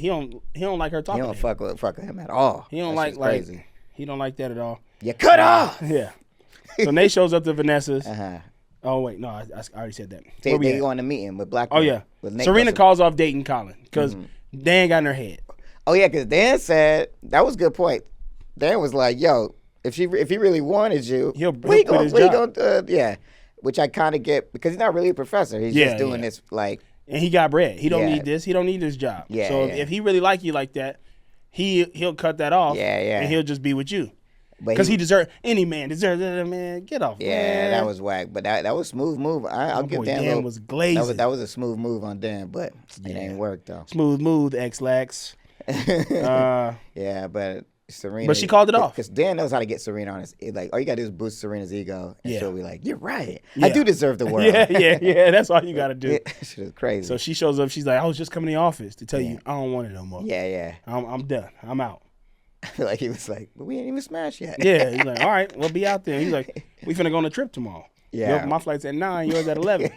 He don't like her He talking. don't to him. fuck with him at all. He don't That like shit's crazy. He don't like that at all. You cut off. Yeah. So Nate shows up to Vanessa's. Uh-huh. Oh wait, no, I already said that. They Where we at? go on the meeting with Black. Oh yeah. With Nate Serena Russell. calls off dating Colin because Dan got in her head. Oh yeah, because Dan said that was a good point. Dan was like, "Yo, if he really wanted you, He'll quit his job. yeah." Which I kind of get because he's not really a professor. He's just doing this like. And he got bread. He don't Yeah. need this. He don't need this job. Yeah, So yeah. if he really like you like that, he'll cut that off. Yeah, yeah. And he'll just be with you. But Because any man deserves that, man. Get off. Yeah, man. that was whack. But that was smooth move. I'll My give boy Dan. Dan was glazing. That was a smooth move on Dan, but it ain't worked though. Smooth move, X-Lax. Yeah, but Serena. But she called it off. Because Dan knows how to get Serena on his. Like, all you gotta do is boost Serena's ego, and Yeah. she'll be like, "You're right. Yeah. I do deserve the world." Yeah. That's all you got to do. Shit is crazy. So she shows up. She's like, I was just coming to the office to tell you I don't want it no more. yeah. I'm done. I'm out. I feel like he was like, "But we ain't even smashed yet." Yeah. He's like, all right, we'll be out there. He's like, we finna go on a trip tomorrow. Yeah. My flight's at 9, yours at 11.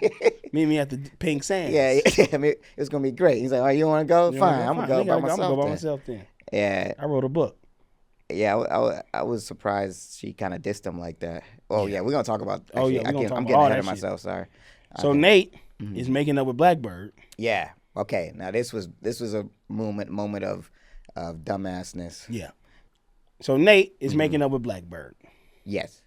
Meet me at the Pink Sands. Yeah. I mean, it's gonna be great. He's like, "Oh, you want to go? You Fine. know, I'm gonna go by myself." I'm gonna go by then." myself then. Yeah. I wrote a book. Yeah, I was surprised she kind of dissed him like that. Oh yeah, we're gonna talk about. Oh, yeah, actually, we're gonna talk I'm about getting all ahead that of shit. myself. Sorry. So Okay. Nate is making up with Blackbird. Yeah. Okay. Now this was a moment of dumbassness. Yeah. So Nate is making up with Blackbird. Yes.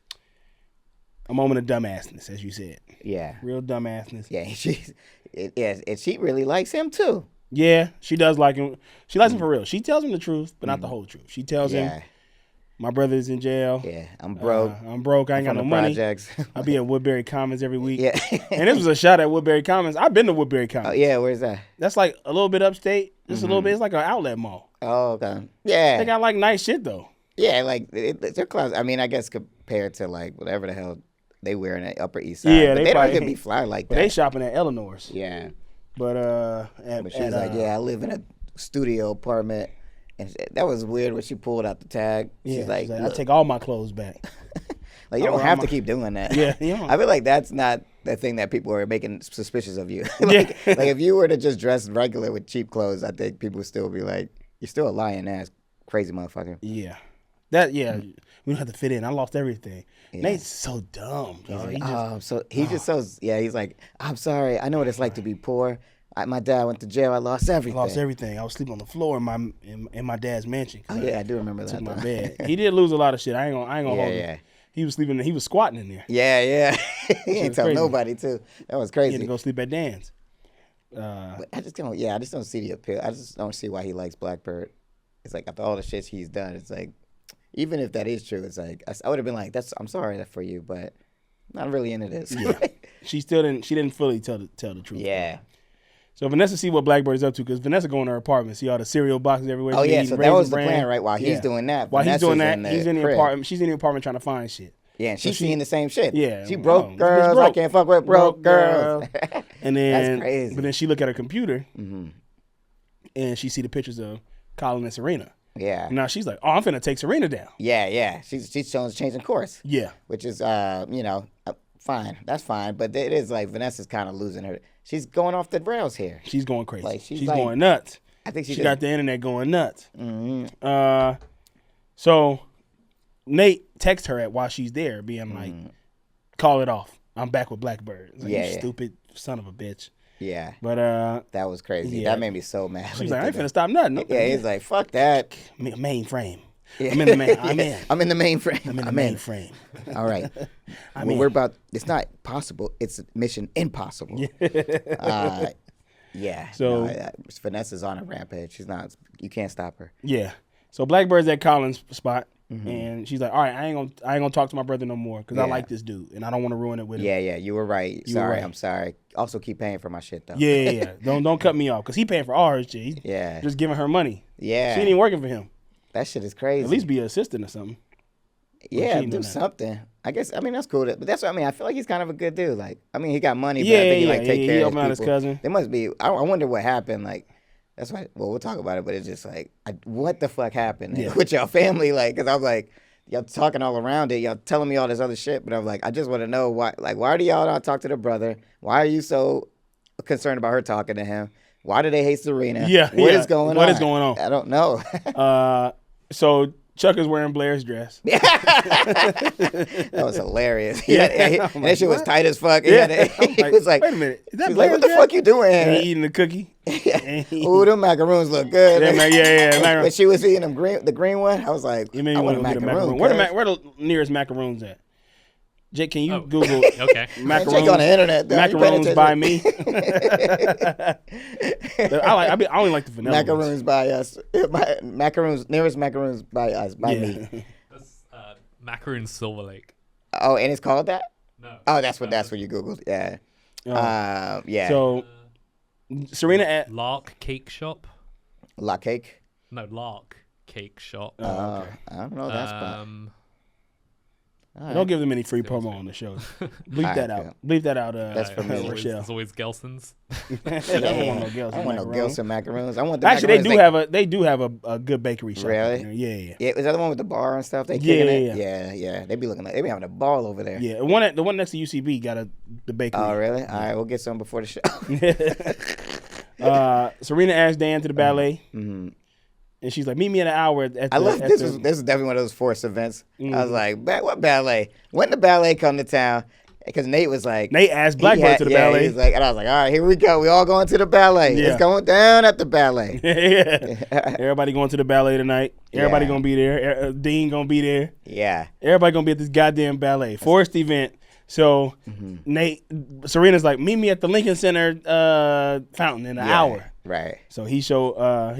A moment of dumbassness, as you said. Yeah. Real dumbassness. Yeah. And she really likes him too. Yeah, she does like him. She likes him for real. She tells him the truth, but not the whole truth. She tells him, Yeah. My brother's in jail. Yeah, I'm broke. I'm broke. I ain't got no money. Projects. I be at Woodbury Commons every week. Yeah. And this was a shot at Woodbury Commons. I've been to Woodbury Commons. Oh, yeah, where's that? That's like a little bit upstate. Just a little bit. It's like an outlet mall. Oh, okay. Yeah. They got like nice shit though. Yeah, like their clothes. I mean, I guess compared to like whatever the hell they wear in the Upper East Side. Yeah, but they they don't probably get be fly like that. They shopping at Eleanor's. Yeah. But She's like, yeah, I live in a studio apartment. And that was weird when she pulled out the tag. She's like, I take all my clothes back. Like, you don't have to keep doing that. Yeah, I feel like that's not the thing that people are making suspicious of you. like if you were to just dress regular with cheap clothes, I think people would still be like, you're still a lying ass crazy motherfucker. Yeah. We don't have to fit in. I lost everything. Yeah. Nate's so dumb. He's like, I'm sorry. I know what it's like to be poor. My dad went to jail. I lost everything. I was sleeping on the floor in my dad's mansion. Oh yeah, I do remember that. Took my bed. He did lose a lot of shit. I ain't gonna hold him. He was sleeping. He was squatting in there. Yeah. He ain't tell nobody too. That was crazy. He had to go sleep at Dan's. But I just don't see the appeal. I just don't see why he likes Blackbird. It's like after all the shit he's done, it's like, even if that is true, it's like I would have been like, I'm sorry for you, but not really into this. Yeah. She didn't fully tell the truth. Yeah. So Vanessa see what Blackbird is up to, because Vanessa go in her apartment, see all the cereal boxes everywhere. Oh yeah, so that was the plan, right? While he's doing that, while he's doing that, he's in the apartment. She's in the apartment trying to find shit. Yeah, and she's seeing the same shit. Yeah, she broke girls. I can't fuck with broke girls. And then that's crazy. But then she look at her computer, and she see the pictures of Colin and Serena. Yeah. Now she's like, oh, I'm finna take Serena down. Yeah. She's changing course. Yeah. Which is fine. That's fine. But it is like Vanessa's kind of losing her. She's going off the rails here. She's going crazy. Like she's going nuts. I think she got the internet going nuts. So Nate texts her while she's there, being like, call it off. I'm back with Blackbird. Like, you stupid son of a bitch. Yeah. But that was crazy. Yeah. That made me so mad. She's like, I ain't finna stop nothing. Yeah, he's like, fuck that. Mainframe. Yeah. I'm in the main. I'm in. I'm in the mainframe. I'm in the mainframe. All right. It's not possible. It's mission impossible. Yeah. So Vanessa's on a rampage. She's not. You can't stop her. Yeah. So Blackbird's at Colin's spot, and she's like, "All right, I ain't gonna talk to my brother no more because I like this dude, and I don't want to ruin it with him." Yeah. You were right. I'm sorry. Also, keep paying for my shit though. Yeah. Don't cut me off because he paying for all her shit. He's just giving her money. Yeah. She ain't even working for him. That shit is crazy. At least be an assistant or something. Yeah, do something. I guess. I mean, that's cool. But that's what I mean. I feel like he's kind of a good dude. Like, I mean, he got money, but I think he take care of his people. His cousin. There must be. I wonder what happened. Like, that's why. Well, we'll talk about it. But it's just like, what the fuck happened with y'all family? Like, because I was like, y'all talking all around it. Y'all telling me all this other shit. But I'm like, I just want to know why. Like, why do y'all not talk to the brother? Why are you so concerned about her talking to him? Why do they hate Serena? What is going on? What is going on? I don't know. So Chuck is wearing Blair's dress. That was hilarious. And that shit was tight as fuck. He was like, wait a minute. Is that Blair's what the fuck you doing? And he eating the cookie. Ooh, them macaroons look good. Yeah. But she was eating the green one. I was like, I want a macaroon. Where the nearest macaroons at? Jake, can you Google macaroons? Check on the internet. Though. Macaroons by me. I only like the vanilla macaroons by us. Nearest macaroons by us, by me. That's Macaroon Silver Lake. Oh, and it's called that? No. Oh, that's what you Googled. Yeah. Yeah. So Serena at Lark Cake Shop. Lark Cake? No, Lark Cake Shop. I don't know that spot. Don't give them any free promo on the show. Bleep that out. Bleep that out. That's for me. Rochelle. There's always Gelson's. I don't want no Gelson's. I want no Gelson macaroons. I want the Actually, they do have a good bakery shop. Really? Yeah. Is that the one with the bar and stuff? They kicking it? Yeah. They be having a ball over there. Yeah, the one next to UCB got the bakery. Oh, really? All right, we'll get some before the show. Serena asked Dan to the ballet. Mm-hmm. And she's like, meet me in an hour. I love this. This is definitely one of those forced events. I was like, what ballet? When did the ballet come to town? Because Nate was like, Nate asked Blackbird to the ballet. He was like, and I was like, all right, here we go. We all going to the ballet. It's going down at the ballet. Everybody going to the ballet tonight. Everybody gonna be there. Dean gonna be there. Yeah. Everybody gonna be at this goddamn ballet. Forced event. So Serena's like, meet me at the Lincoln Center fountain in an hour. Right. So he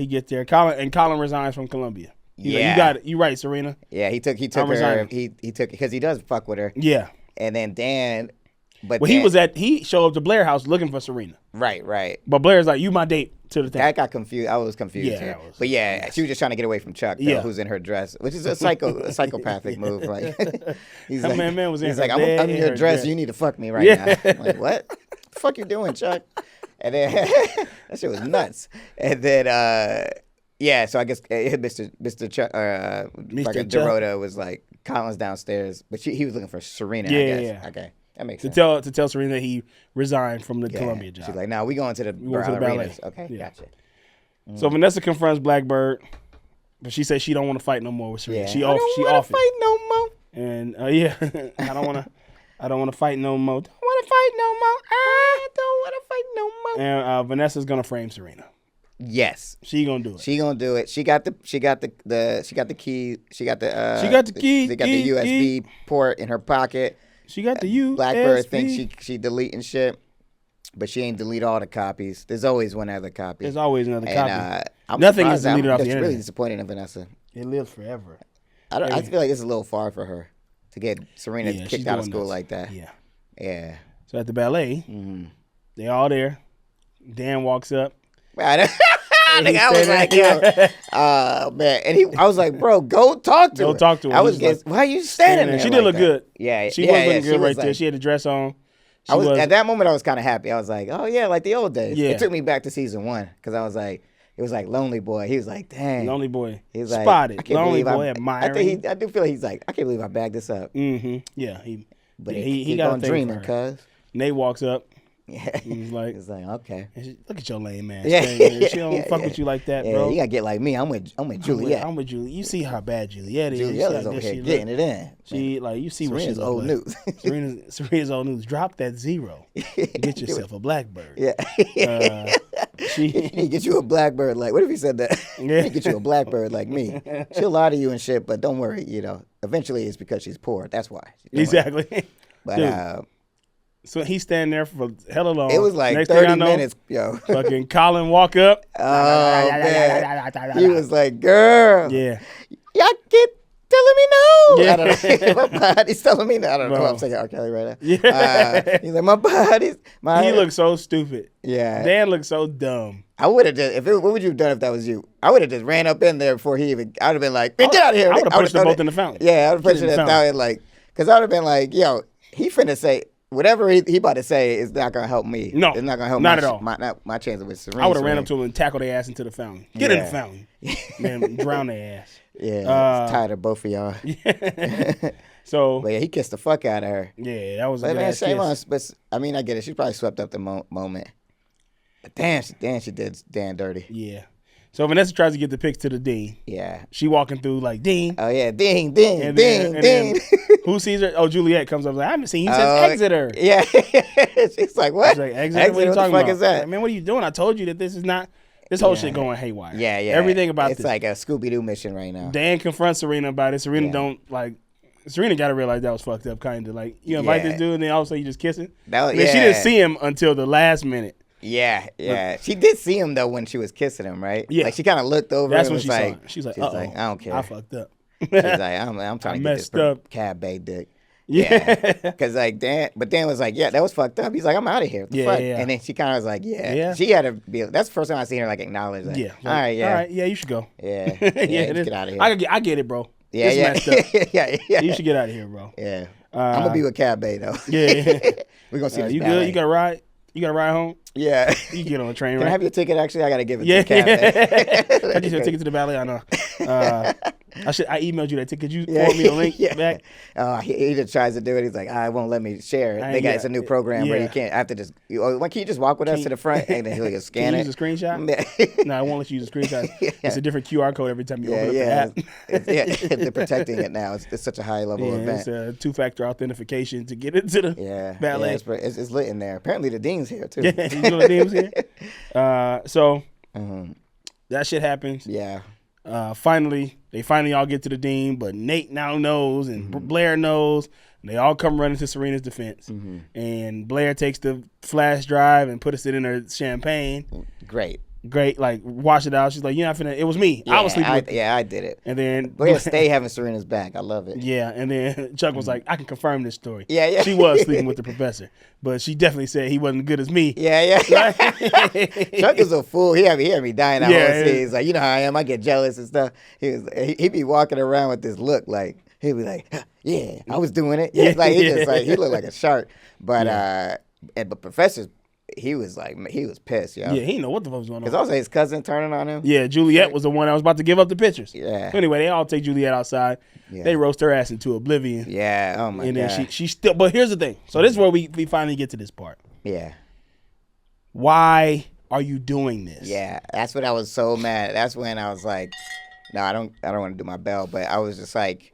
gets there. Colin resigns from Columbia. He's like, you got it. You right, Serena. Yeah, he took her. resigning. He took because he does fuck with her. Yeah. And then Dan, but Well, he showed up to Blair house looking for Serena. Right. But Blair's like, you my date to the thing. I got confused. I was confused. Yeah, Here. that was- But yeah, she was just trying to get away from Chuck, though, who's in her dress, which is a psychopathic move. Like, he's That like, man was in he's her like, I'm bed, in in your her dress. dress. You need to fuck me right now. I'm like, what? The fuck you doing, Chuck? And then that shit was nuts. And then yeah, so I guess Mr. Chuck, fucking Dorota was like, Colin's downstairs, but he was looking for Serena. I guess. Yeah. Okay, that makes sense. To tell Serena that he resigned from the Columbia job. She's like, nah, we going to the ballet. arenas. Okay, Yeah. gotcha. So Vanessa confronts Blackbird, but she says she don't want to fight no more with Serena. Yeah. She I don't want to fight no more. And I don't want to fight no more. Don't want to fight no more. I don't want to fight no more. And Vanessa's gonna frame Serena. Yes, She gonna do it. she gonna do it. She got the key. She got the key. She got the key, She got the USB port in her pocket. She got the USB. Blackbird thinks she deleting shit, but she ain't delete all the copies. There's always one other copy. There's always another And, copy. Nothing is deleted off the It's internet. really disappointing in Vanessa. It lives forever. I feel like it's a little far for her to get Serena Yeah, she's kicked out of going school nuts. like that. Yeah. Yeah. So at the ballet, they all there. Dan walks up. I was like, yo, man, and I was like, bro, go talk to her. Talk to her. I was He was like, why are you standing there? She did look good. Yeah, She was looking good right there. Like, She had the dress on. at that moment, I was kind of happy. I was like, oh yeah, like the old days. Yeah. It took me back to season 1 because I was like, it was like Lonely Boy. He was like, dang, Lonely Boy. He was like, Spotted. I can't Lonely believe Boy admiring. I do feel like he's like, I can't believe I bagged this up. Mm-hmm. Yeah. But he got on dreaming, cuz. Nate walks up. Yeah. He's like, okay. Look at your lame ass. Yeah. She don't fuck with you like that, Yeah, bro. you gotta get like me. I'm with Juliet. I'm with Juliet. You see how bad Juliet is. Juliet is over here getting it in. She like you see what she's old news. Serena's old news. Drop that zero. Get yourself a Blackbird. Yeah. You need to get you a Blackbird. Like, what if he said that? You need to get you a Blackbird like me. She'll lie to you and shit, but don't worry. Eventually it's because she's poor. That's why. Exactly. But Dude. So he's standing there for hella long. it was like Next 30 minutes, yo. Fucking Colin walk up. Oh man, he was like, "Girl, Yeah. y'all keep telling me no." Yeah. I don't know. My body's telling me no. I don't know. Bro. I'm saying R. Kelly right now. Yeah. He's like, my He looked so stupid. Yeah. Dan looked so dumb. I would have just. What would you have done if that was you? I would have just ran up in there before he even. I would have been like, "Man, get out of here!" I would have pushed them both in the fountain. Yeah, I would have pushed in them the in the fountain, like, because I would have been like, "Yo, he finna say." Whatever he about to say is not gonna help me. No, it's not gonna help. not at all. My chances with Serena. I would have ran up to him and tackled their ass into the fountain. Get in the fountain. Man, drown their ass. Yeah, I'm tired of both of y'all. So, but yeah, he kissed the fuck out of her. Yeah, that was a but good man, ass shame on kiss. us. But I mean, I get it. She probably swept up the moment. But damn, she did Dan dirty. Yeah. So Vanessa tries to get the pics to the dean. Yeah. She walking through like, Dean. Oh yeah, Dean. Then who sees her? Oh, Juliet comes up like, I haven't seen you since Exeter. Yeah. She's like, what? She's like, Exeter? What are you what talking the fuck about? is that? Like, man, what are you doing? I told you that this is not, this whole shit going haywire. Yeah. Everything about it's this. It's like a Scooby-Doo mission right now. Dan confronts Serena about it. Serena Serena got to realize that was fucked up, kind of. Like, you invite this dude and then all of a sudden you just kissing. She didn't see him until the last minute. Yeah. She did see him though when she was kissing him, right? Yeah. Like she kind of looked over. That's and when she was saw like, it. She's like, I don't care. I fucked up. She's like, I'm trying to get this up. cab bay dick. Yeah. Because like Dan was like, yeah, that was fucked up. He's like, I'm out of here. What the fuck? Yeah. And then she kind of was like, yeah. She had to be. That's the first time I seen her like acknowledge that. Yeah. All right. Yeah, you should go. Yeah. Get out of here. I get it, bro. Yeah. It's messed up. Yeah. You should get out of here, bro. Yeah. I'm gonna be with Cab Bay though. Yeah. We're gonna see this you ballet. good? You got a ride? You got a ride home? Yeah. You get on a train, Can right? I have your ticket? Actually, I gotta give it to Cab Bay. I just have a ticket to the ballet. I know. I emailed you that ticket. You forward me the link back. He just tries to do it. He's like, I won't let me share it. It's a new program where you can't. I have to just. Can you just walk with us to the front and then he'll just scan can it? You use a screenshot? No, I won't let you use a screenshot. It's a different QR code every time you open up the app. They're protecting it now. It's such a high level event. It's a 2-factor authentication to get into the ballet. It's lit in there. Apparently the dean's here too. Yeah, the dean's here. So that shit happens. Yeah. They finally all get to the dean, but Nate now knows and Blair knows. And they all come running to Serena's defense. And Blair takes the flash drive and puts it in her champagne. Great. great, like wash it out. She's like, you're not finna. It was me. I was sleeping with you. Yeah, I did it. And then But yeah, stay having Serena's back. I love it. Yeah, and then Chuck was like, I can confirm this story. Yeah. She was sleeping with the professor, but she definitely said he wasn't as good as me. Yeah. Chuck is a fool. He had me dying that whole scene. He's like, you know how I am. I get jealous and stuff. He'd be walking around with this look like, he'd be like, yeah, I was doing it. Yeah, like he looked like a shark. But but professor, he was pissed, yo. Yeah, he didn't know what the fuck was going on. Because also his cousin turning on him. Yeah, Juliet was the one that was about to give up the pictures. Yeah. So anyway, they all take Juliet outside. Yeah. They roast her ass into oblivion. Yeah. Oh my god. And then she still. But here's the thing. So this is where we finally get to this part. Yeah. Why are you doing this? Yeah, that's what I was so mad. That's when I was like, no, I don't want to do my bell, but I was just like.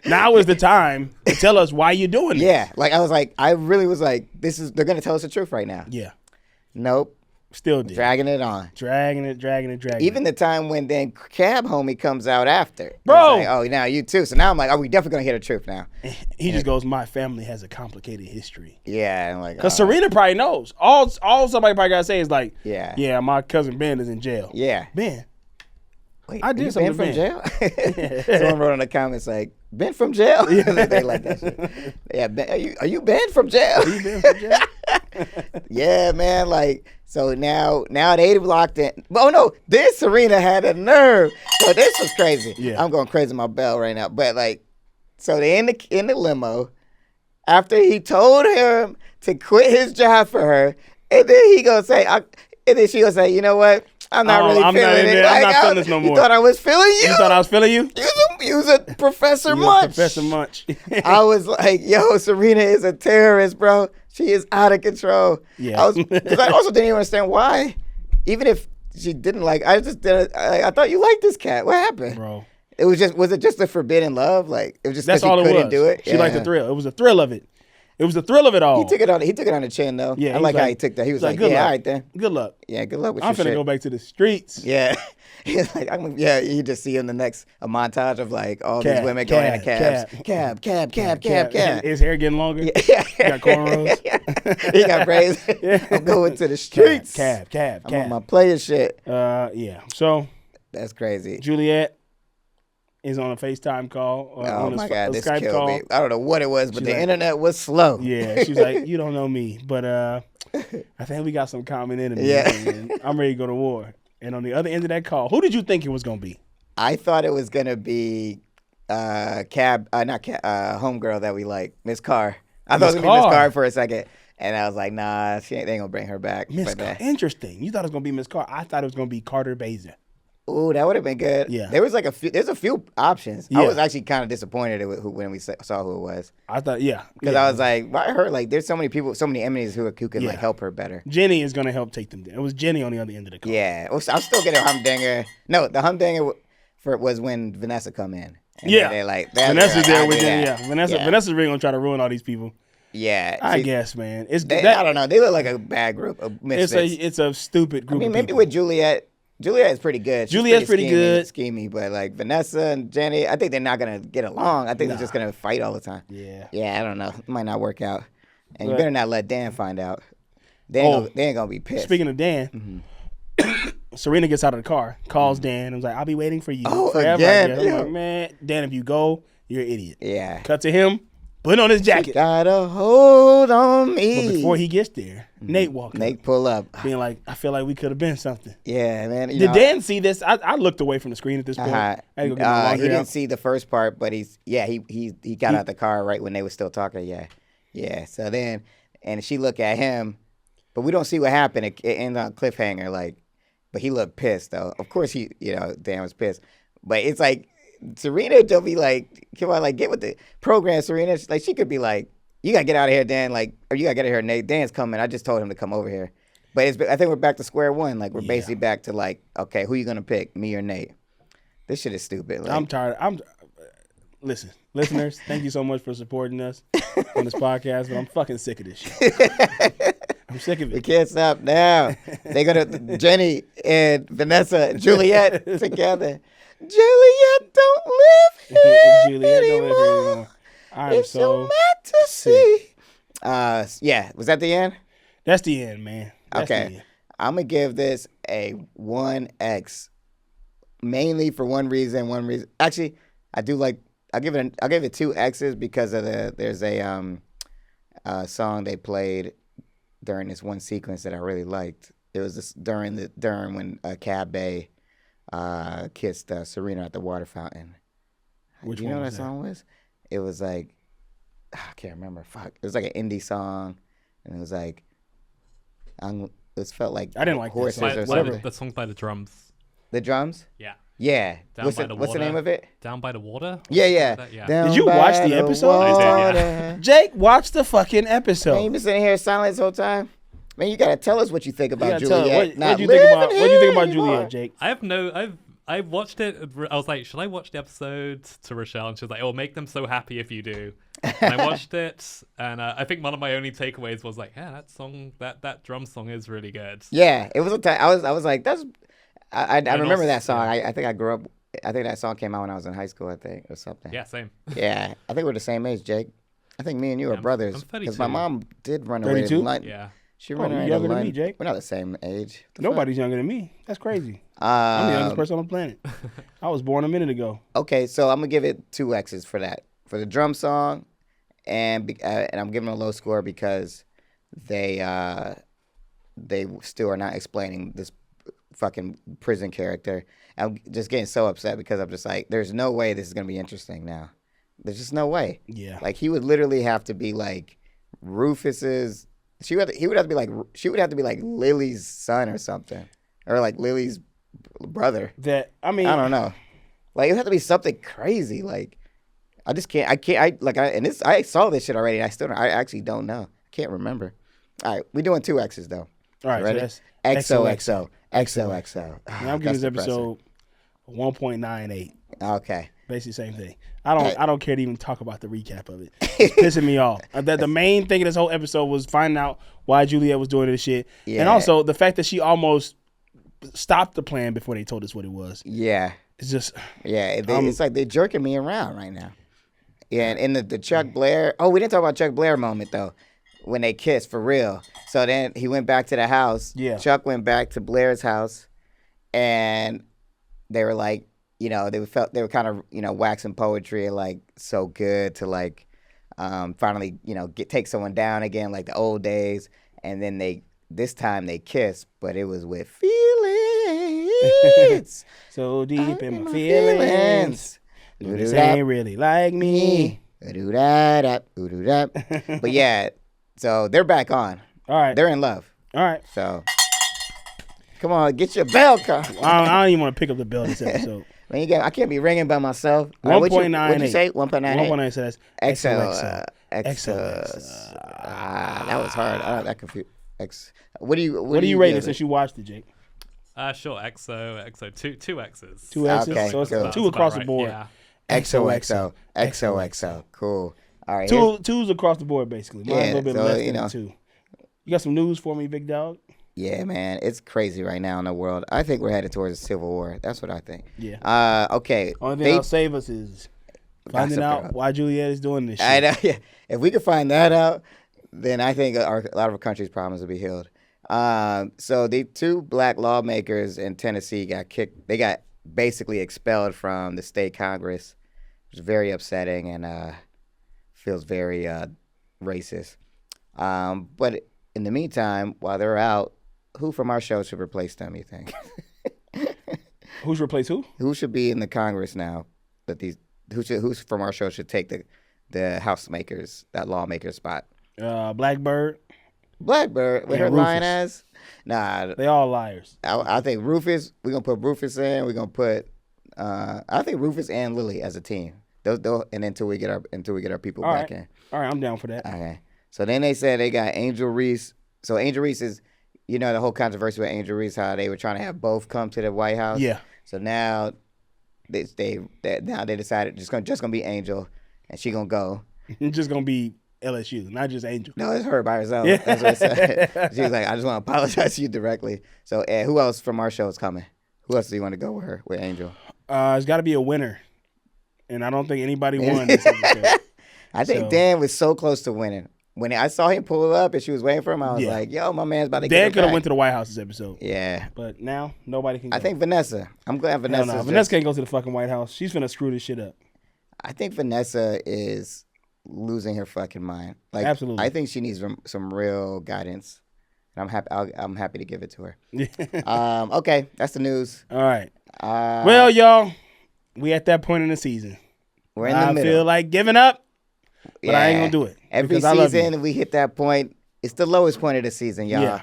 Now is the time to tell us why you're doing this. Yeah, like I was like, I really was like, they're gonna tell us the truth right now. Yeah. Nope. Still did. Dragging it on. Dragging it. Even the time when then Cab homie comes out after. Bro. Like, oh, now you too. So now I'm like, are we definitely gonna hear the truth now? He just goes, my family has a complicated history. Yeah, I'm like, because Serena probably knows. All somebody probably gotta say is like, yeah, my cousin Ben is in jail. Yeah. Ben. Wait, I did something from jail? Someone wrote in the comments like, Ben from jail? They like that shit. Yeah, Ben, are you Ben from jail? Are you Ben from jail? Yeah, man. Like, so now they've locked in. Oh no, this Serena had a nerve. So this was crazy. Yeah. I'm going crazy my bell right now. But like, so they in the limo after he told him to quit his job for her, and then he gonna say, and then she gonna say, you know what? I'm not really feeling it. I'm not feeling this no more. You thought I was feeling you? You thought I was feeling you? You was a Professor Munch. Professor Munch. I was like, yo, Serena is a terrorist, bro. She is out of control. Yeah. Because I also didn't even understand why. Even if she didn't I thought you liked this cat. What happened? Bro. Was it just a forbidden love? Like, it was just that's all all she it couldn't was. do it? She liked the thrill. It was the thrill of it. It was the thrill of it all. He took it on the chin, though. Yeah, I like how he took that. He was like, good yeah, luck. all right then. Good luck. Yeah, good luck with I'm your shit. finna go back to the streets. Yeah. He's like, you just see in the next a montage of like all these women going into cabs. Cab. His hair getting longer. Yeah. He got cornrows. He got braids. I'm going to the streets. Cab. I'm on my player shit. Yeah. So that's crazy. Juliet is on a FaceTime call. Oh my God, this Skype killed call. me. I don't know what it was, but the internet was slow. Yeah, she's like, you don't know me, but I think we got some common enemies. Yeah. And I'm ready to go to war. And on the other end of that call, who did you think it was going to be? I thought it was gonna be homegirl that we like, Miss Carr. I thought it was gonna be Miss Carr for a second, and I was like, nah, they ain't gonna bring her back. Miss Carr. Interesting. You thought it was going to be Miss Carr. I thought it was going to be Carter Baszler. Ooh, that would have been good. Yeah. There was like there's a few options. Yeah. I was actually kind of disappointed when we saw who it was. I thought, yeah. Because I was like, why her? Like, there's so many people, so many enemies who can like help her better. Jenny is going to help take them down. It was Jenny on the other end of the call. Yeah. I'll still get a humdinger. No, the humdinger was when Vanessa come in. And Yeah. They're like, Vanessa's there with them. them. Yeah. Vanessa's really going to try to ruin all these people. Yeah. I guess, man. I don't know. They look like a bad group of misfits. It's a stupid group of maybe people. with Juliet is pretty good. Juliet's pretty good. Schemy, but like Vanessa and Jenny, I think they're not gonna get along. I think they're just gonna fight all the time. Yeah. Yeah, I don't know. It might not work out. And you better not let Dan find out. They ain't gonna be pissed. Speaking of Dan, Serena gets out of the car, calls Dan, and was like, I'll be waiting for you forever. Again? I'm like, man, Dan, if you go, you're an idiot. Yeah. Cut to him, putting on his jacket. Got a hold on me. But before he gets there, Nate walked Nate up, pull up. being like, I feel like we could have been something. Yeah, man. Did Dan see this? I looked away from the screen at this point. I had to go get my laundry he didn't out. see the first part, but he got out the car right when they were still talking. Yeah. So then, and she looked at him, but we don't see what happened. It ended on a cliffhanger, like, but he looked pissed though. Of course Dan was pissed, but it's like Serena don't be like, come on, like get with the program, Serena. Like she could be like, you gotta get out of here, Dan. Like, or you gotta get out of here, Nate. Dan's coming. I just told him to come over here. But I think we're back to square one. Like we're basically back to like, okay, who you gonna pick, me or Nate? This shit is stupid. Like, I'm tired. Listen, listeners, thank you so much for supporting us on this podcast, but I'm fucking sick of this shit. I'm sick of we it. can't stop now. They're gonna Jenny and Vanessa, Juliet together. Juliet don't live here Juliet don't anymore. live here anymore. I'm It's so mad to see. Yeah, was that the end? That's the end, man. That's the Okay. end. I'm gonna give this a 1X, mainly for one reason. Actually, I do like. I'll give it 2X's because of there's a song they played during this one sequence that I really liked. It was during when Cab Bay kissed Serena at the water fountain. Which Do you one know what was that song was? It was like, I can't remember. Fuck. It was like an indie song, and it was like, it felt like I didn't like that horses song. or Whatever. something. The song by the drums. The drums? Yeah. Yeah. Down What's by the the what's the water. name of it? Down by the water? Yeah. Like that? Yeah. Down Did you watch by the episode? I did, yeah. water. Jake, watch the fucking Man, you episode. been sitting here silent this whole time? Man, you gotta tell us what you think You about gotta tell Juliet. what Not you think about living what you think here about anymore. Juliet, Jake? I watched it. I was like, should I watch the episode to Rochelle? And she was like, it will make them so happy if you do. And I watched it, and I think one of my only takeaways was like, yeah, that song, that drum song is really good. Yeah, it was I was like, that's. I remember also- that song. yeah. I think I grew up. I think that song came out when I was in high school. I think or something. Yeah, same. Yeah, I think we're the same age, Jake. I think me and you are I'm brothers. 32. Because my mom did run away 32? to lunch. Yeah. She Oh, ran you away to younger than me, lunch. Jake. We're not the same age. The Nobody's younger than me. That's crazy. I'm the youngest fuck? person on the planet. I was born a minute ago. Okay, so I'm gonna give it 2X's for that, for the drum song, and I'm giving it a low score because they still are not explaining this fucking prison character. I'm just getting so upset because I'm just like, there's no way this is gonna be interesting now. There's just no way. Yeah. Like he would literally have to be like Rufus's. She would have to be like Lily's son or something, or like Lily's brother. I mean, I don't know. Like it would have to be something crazy. Like I just can't. I saw this shit already. I actually don't know. I can't remember. All right, we're doing 2X's though. all right. Ready? So that's XOXO. XOXO. Now I'm giving this episode 1.98. Okay. Basically, same thing. I don't care to even talk about the recap of it. It's pissing me off. The main thing of this whole episode was finding out why Juliet was doing this shit, Yeah. and also the fact that she almost stopped the plan before they told us what it was. Yeah. It's just Yeah. It's like they're jerking me around right now. Yeah, and in the Chuck Blair. Oh, we didn't talk about Chuck Blair moment though, when they kissed for real. So then he went back to the house. Yeah. Chuck went back to Blair's house, and they were like, you know, they were kind of, you know, waxing poetry, like so good to like finally, you know, take someone down again like the old days. And then this time they kissed, but it was with feelings. so deep in my feelings. This ain't really like me. But yeah, so they're back on. All right. They're in love. All right. So come on, get your bell car. I don't even want to pick up the bell this episode. Man, I can't be ringing by myself. 1.98. What'd you say? 1.98. 1.98 says XOXO. XOXO. That was hard. That confused. What do you rate give it since you watched it, Jake? Sure. XO, two X's. 2 X's. Okay, So it's cool. two across the Right, board. Yeah. XOXO. XOXO. Cool. All right. Two's across the board, basically. Mine's a Yeah, little bit so, less you than know. 2. You got some news for me, big dog? Yeah, man, it's crazy right now in the world. I think we're headed towards a civil war. That's what I think. Yeah. Okay. Only thing that'll save us is finding out why Juliet is doing this shit. I know. Yeah. If we could find that out, then I think a lot of our country's problems will be healed. So the 2 black lawmakers in Tennessee got kicked. They got basically expelled from the state Congress, which is very upsetting and feels very racist. But in the meantime, while they're out, who from our show should replace them, you think? Who's replaced who? Who should be in the Congress now? Who's from our show should take the that lawmaker spot? Blackbird. Blackbird with Yeah, her Rufus. lying ass. Nah, They all liars. I think Rufus. We're gonna put Rufus in. We're gonna put. I think Rufus and Lily as a team. They'll and until we get our people All back right. in. All right, I'm down for that. Okay. So then they said they got Angel Reese. So Angel Reese is, you know, the whole controversy with Angel Reese, how they were trying to have both come to the White House. Yeah. So now they decided just gonna be Angel, and she gonna go. It's just going to be LSU, not just Angel. No, it's her by herself. Yeah. That's what it said. She was like, I just want to apologize to you directly. So who else from our show is coming? Who else do you want to go with her, with Angel? It's got to be a winner. And I don't think anybody won this episode. I think So- Dan was so close to winning. when I saw him pull up and she was waiting for him, I was like, yo, my man's about to get Dan her could have back. went to the White House this episode. Yeah. But now, nobody can go. I think Vanessa. I'm glad Vanessa. No, Vanessa can't go to the fucking White House. She's finna screw this shit up. I think Vanessa is losing her fucking mind. Like, Absolutely. I think she needs some real guidance. And I'm happy to give it to her. Okay, that's the news. All right. Well, y'all, we at that point in the season. We're in the middle. I feel like giving up, but I ain't gonna do it. Every season we hit that point. It's the lowest point of the season, y'all. Yeah.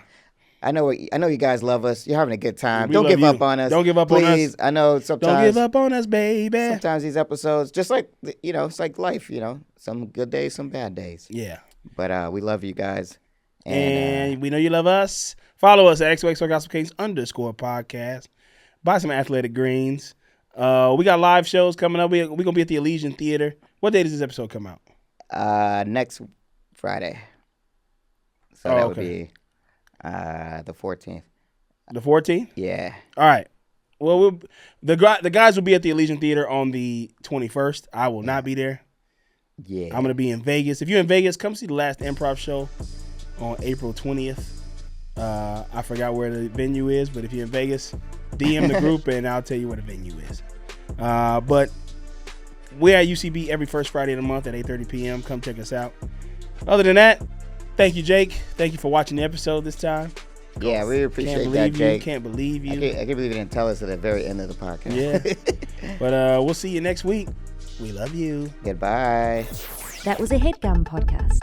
I know you guys love us. You're having a good time. We Don't love give you. up on us. Don't give up on us. Please. I know sometimes. Don't give up on us, baby. Sometimes these episodes, just like, it's like life, some good days, some bad days. Yeah. But we love you guys. And we know you love us. Follow us at XOXO Gospel Kings _podcast. Buy some athletic greens. We got live shows coming up. We're going to be at the Elysian Theater. What day does this episode come out? Next Friday. So that would be the 14th. The 14th? Yeah. All right. Well, the guys will be at the Elysian Theater on the 21st. I will not be there. Yeah. I'm going to be in Vegas. If you're in Vegas, come see the last improv show on April 20th. I forgot where the venue is, but if you're in Vegas, DM the group and I'll tell you where the venue is. But we're at UCB every first Friday of the month at 8:30 p.m. Come check us out. Other than that, thank you, Jake. Thank you for watching the episode this time. Yeah, we appreciate that, Jake. Can't believe you. I can't believe you didn't tell us at the very end of the podcast. Yeah. But we'll see you next week. We love you. Goodbye. That was a Headgum podcast.